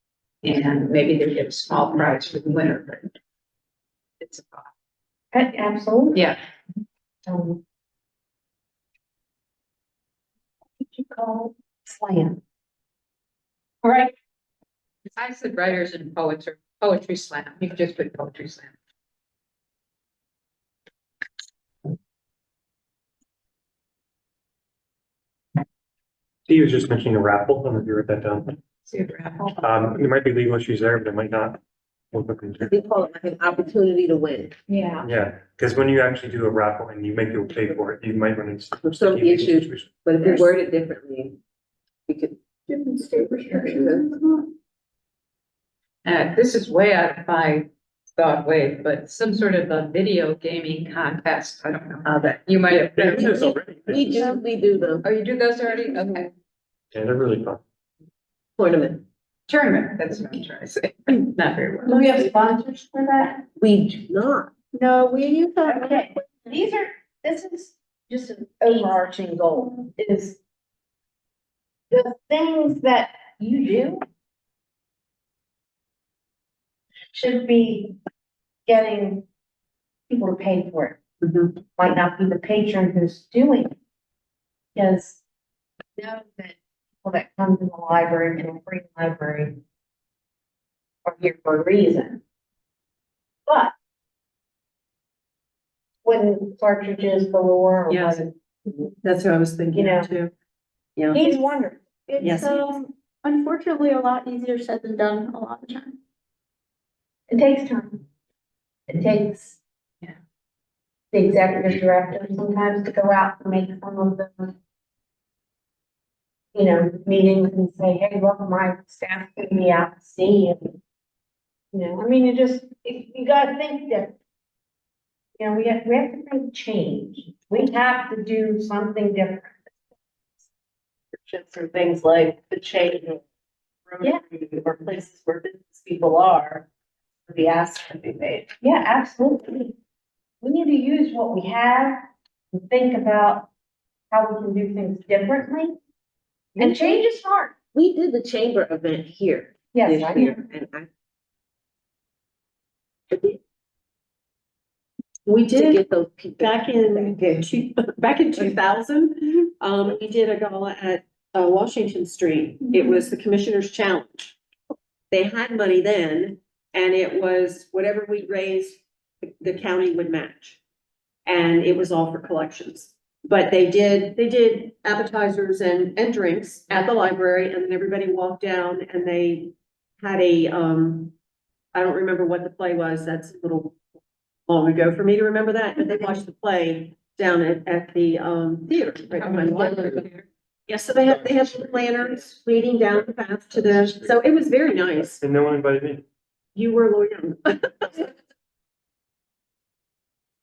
And maybe they get a small prize for the winner, but it's a cost.
Absolutely.
Yeah,
What did you call it? Slam?
all right. I said writers and poets or poetry slam. You could just put poetry slam.
He was just mentioning a raffle. I don't know if you wrote that down.
See a raffle.
There might be legal issues there, but it might not. We'll look into it.
We call it like an opportunity to win.
Yeah.
Yeah, because when you actually do a raffle and you make people pay for it, you might run into
Some
sticky legal
issues.
situations.
But if we word it differently, we could.
Different state restrictions.
This is way out of my thought wave, but some sort of a video gaming contest. I don't know how that, you might have.
Yeah, we do this already.
We do the
Oh, you do those already? Okay.
Yeah, they're really fun.
tournament.
Tournament, that's what I'm trying to say. Not very well.
Do we have sponsors for that?
We do not.
No, we use that.
Okay, this is just an overarching goal, is the things that you do should be getting people to pay for it.
Mhm.
Might not be the patron who's doing it. Because know that people that come to the library in a free library are here for a reason. But when cartridges galore or
Yes.
when
That's what I was
You
thinking
know.
too. Yeah.
he's wonderful.
It's, unfortunately a lot easier said than done a lot of the time.
It takes time. It takes.
Yeah.
The executive director sometimes to go out and make some of the. Meetings and say, hey, look, my staff's gonna be out to see and. I mean, you gotta think that. We have to think change. We have to do something different.
Or things like the change of Rotary or places where business people are, the ask to be made.
Yeah, absolutely. We need to use what we have and think about how we can do things differently. And change is hard.
We did the chamber event here
Yes,
this
I
year,
know.
and We
to
did
get those people.
back in 2000, we did a gala at Washington Street. It was the Commissioner's Challenge. They had money then, and it was whatever we raised, the county would match. And it was all for collections. But they did appetizers and drinks at the library, and then everybody walked down and they had a, I don't remember what the play was. That's a little long ago for me to remember that, but they watched the play down at the theater. Right behind the library. Yes, so they had lanterns leading down the path to the, so it was very nice.
And no one invited me.
You were loyal.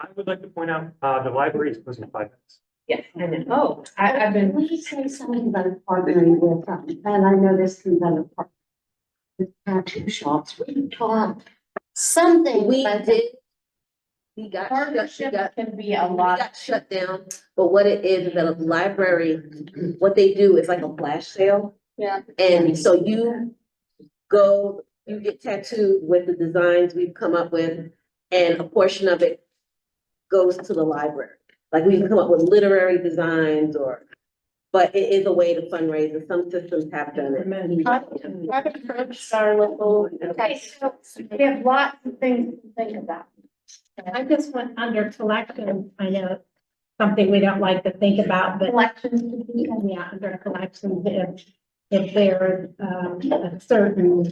I would like to point out, the library is closing in 5 minutes.
Yes, I know. Oh, I've been.
Can we say something about partnering with, and I know this can be a part with tattoo shops, we talked something.
We
about
did. We got shut,
Partnership can be a lot.
got shut down, but what it is that a library, what they do is like a flash sale.
Yeah.
And so you go, you get tattooed with the designs we've come up with, and a portion of it goes to the library. Like we can come up with literary designs but it is a way to fundraise, and some systems have done it.
I've approached our local.
Okay, so we have lots of things to think about.
I just went under collections. I know something we don't like to think about, but
Elections.
yeah, under collections, if there's a certain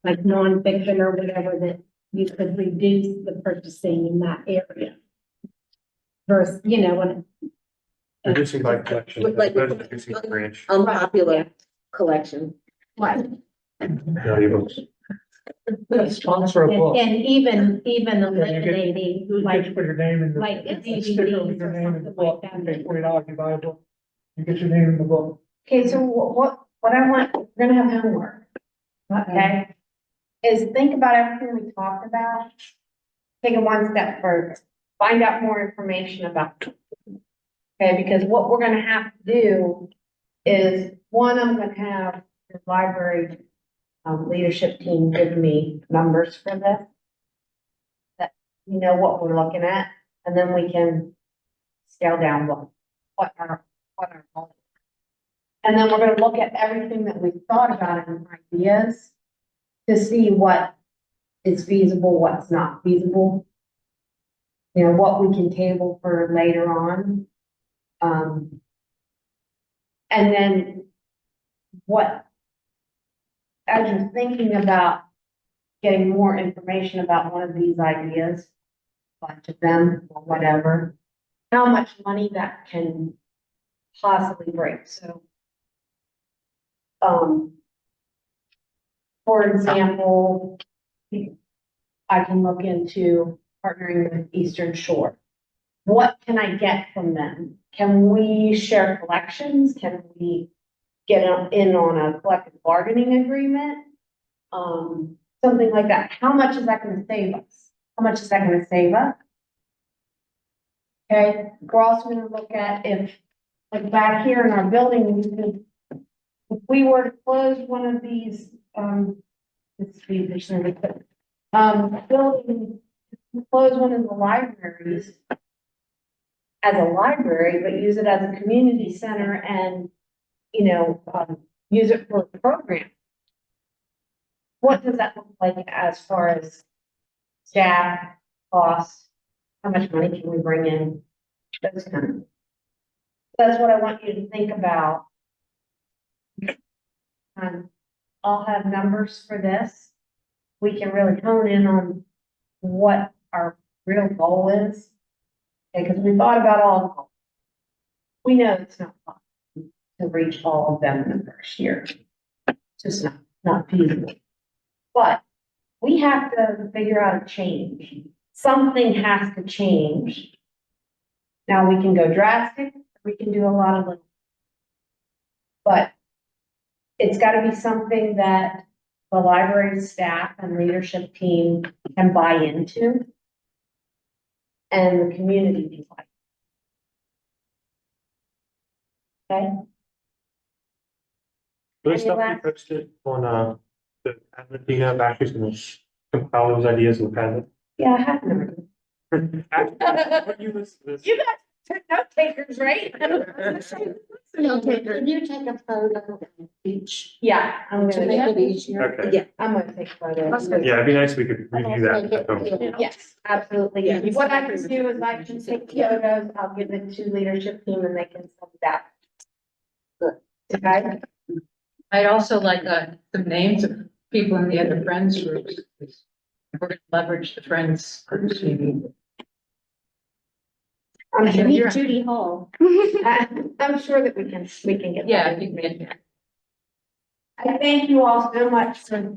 like nonfiction or whatever that you could reduce the purchasing in that area. Versus, when
Reducing by collection, as
Like-
opposed to reducing by branch.
Unpopular collection.
Valuables.
Sponsor a book.
and even
Yeah,
eliminating
You
like
just put your name in the,
like
a sticker with
DVDs
your
or
name in the
something
book,
like
you
that.
pay $40, you buy a book. You get your name in the book.
Okay, so what I want, we're gonna have homework, okay? Is think about everything we talked about. Take it one step further, find out more information about it. Okay, because what we're gonna have to do is, one, I'm gonna have the library leadership team give me numbers for this. That you know what we're looking at, and then we can scale down what our goals. And then we're gonna look at everything that we've thought about and ideas to see what is feasible, what's not feasible. What we can table for later on. And then as you're thinking about getting more information about one of these ideas, bunch of them or whatever, how much money that can possibly break. So, for example, I can look into partnering with Eastern Shore. What can I get from them? Can we share collections? Can we get in on a collective bargaining agreement? Something like that. How much is that gonna save us? How much is that gonna save us? Okay, we're also gonna look at if, like back here in our building, if we were to close one of these, building, close one of the libraries as a library, but use it as a community center and, use it for a program. What does that look like as far as staff, costs? How much money can we bring in? Those kind of. That's what I want you to think about. I'll have numbers for this. We can really hone in on what our real goal is. Okay, because we thought about all of them. We know it's not possible to reach all of them in the first year. It's just not feasible. But we have to figure out a change. Something has to change. Now we can go drastic, we can do a lot of little. But it's got to be something that the library staff and leadership team can buy into. And the community can buy. Okay?
Will this
Any
stuff be
last-
posted on, the Padlet? Do you know if Ashley's gonna compile those ideas in the Padlet?
Yeah, I have them.
When you listen to this-
You guys took note takers, right?
Can you take a photo of each
Yeah, I'm
to
gonna,
make it easier?
Okay,
Yeah.
I'm gonna take photos.
yeah, it'd be nice if we could review that.
Yes, absolutely.
Yeah.
What I can do is I can take photos, I'll give it to leadership team and they can send it out.
Good.
Okay,
I'd also like, some names of people in the other Friends groups. We're gonna leverage the Friends groups maybe.
I'm sure,
Meet Judy Hall.
I'm sure that we can get that.
Yeah, you can.
I thank you all so much for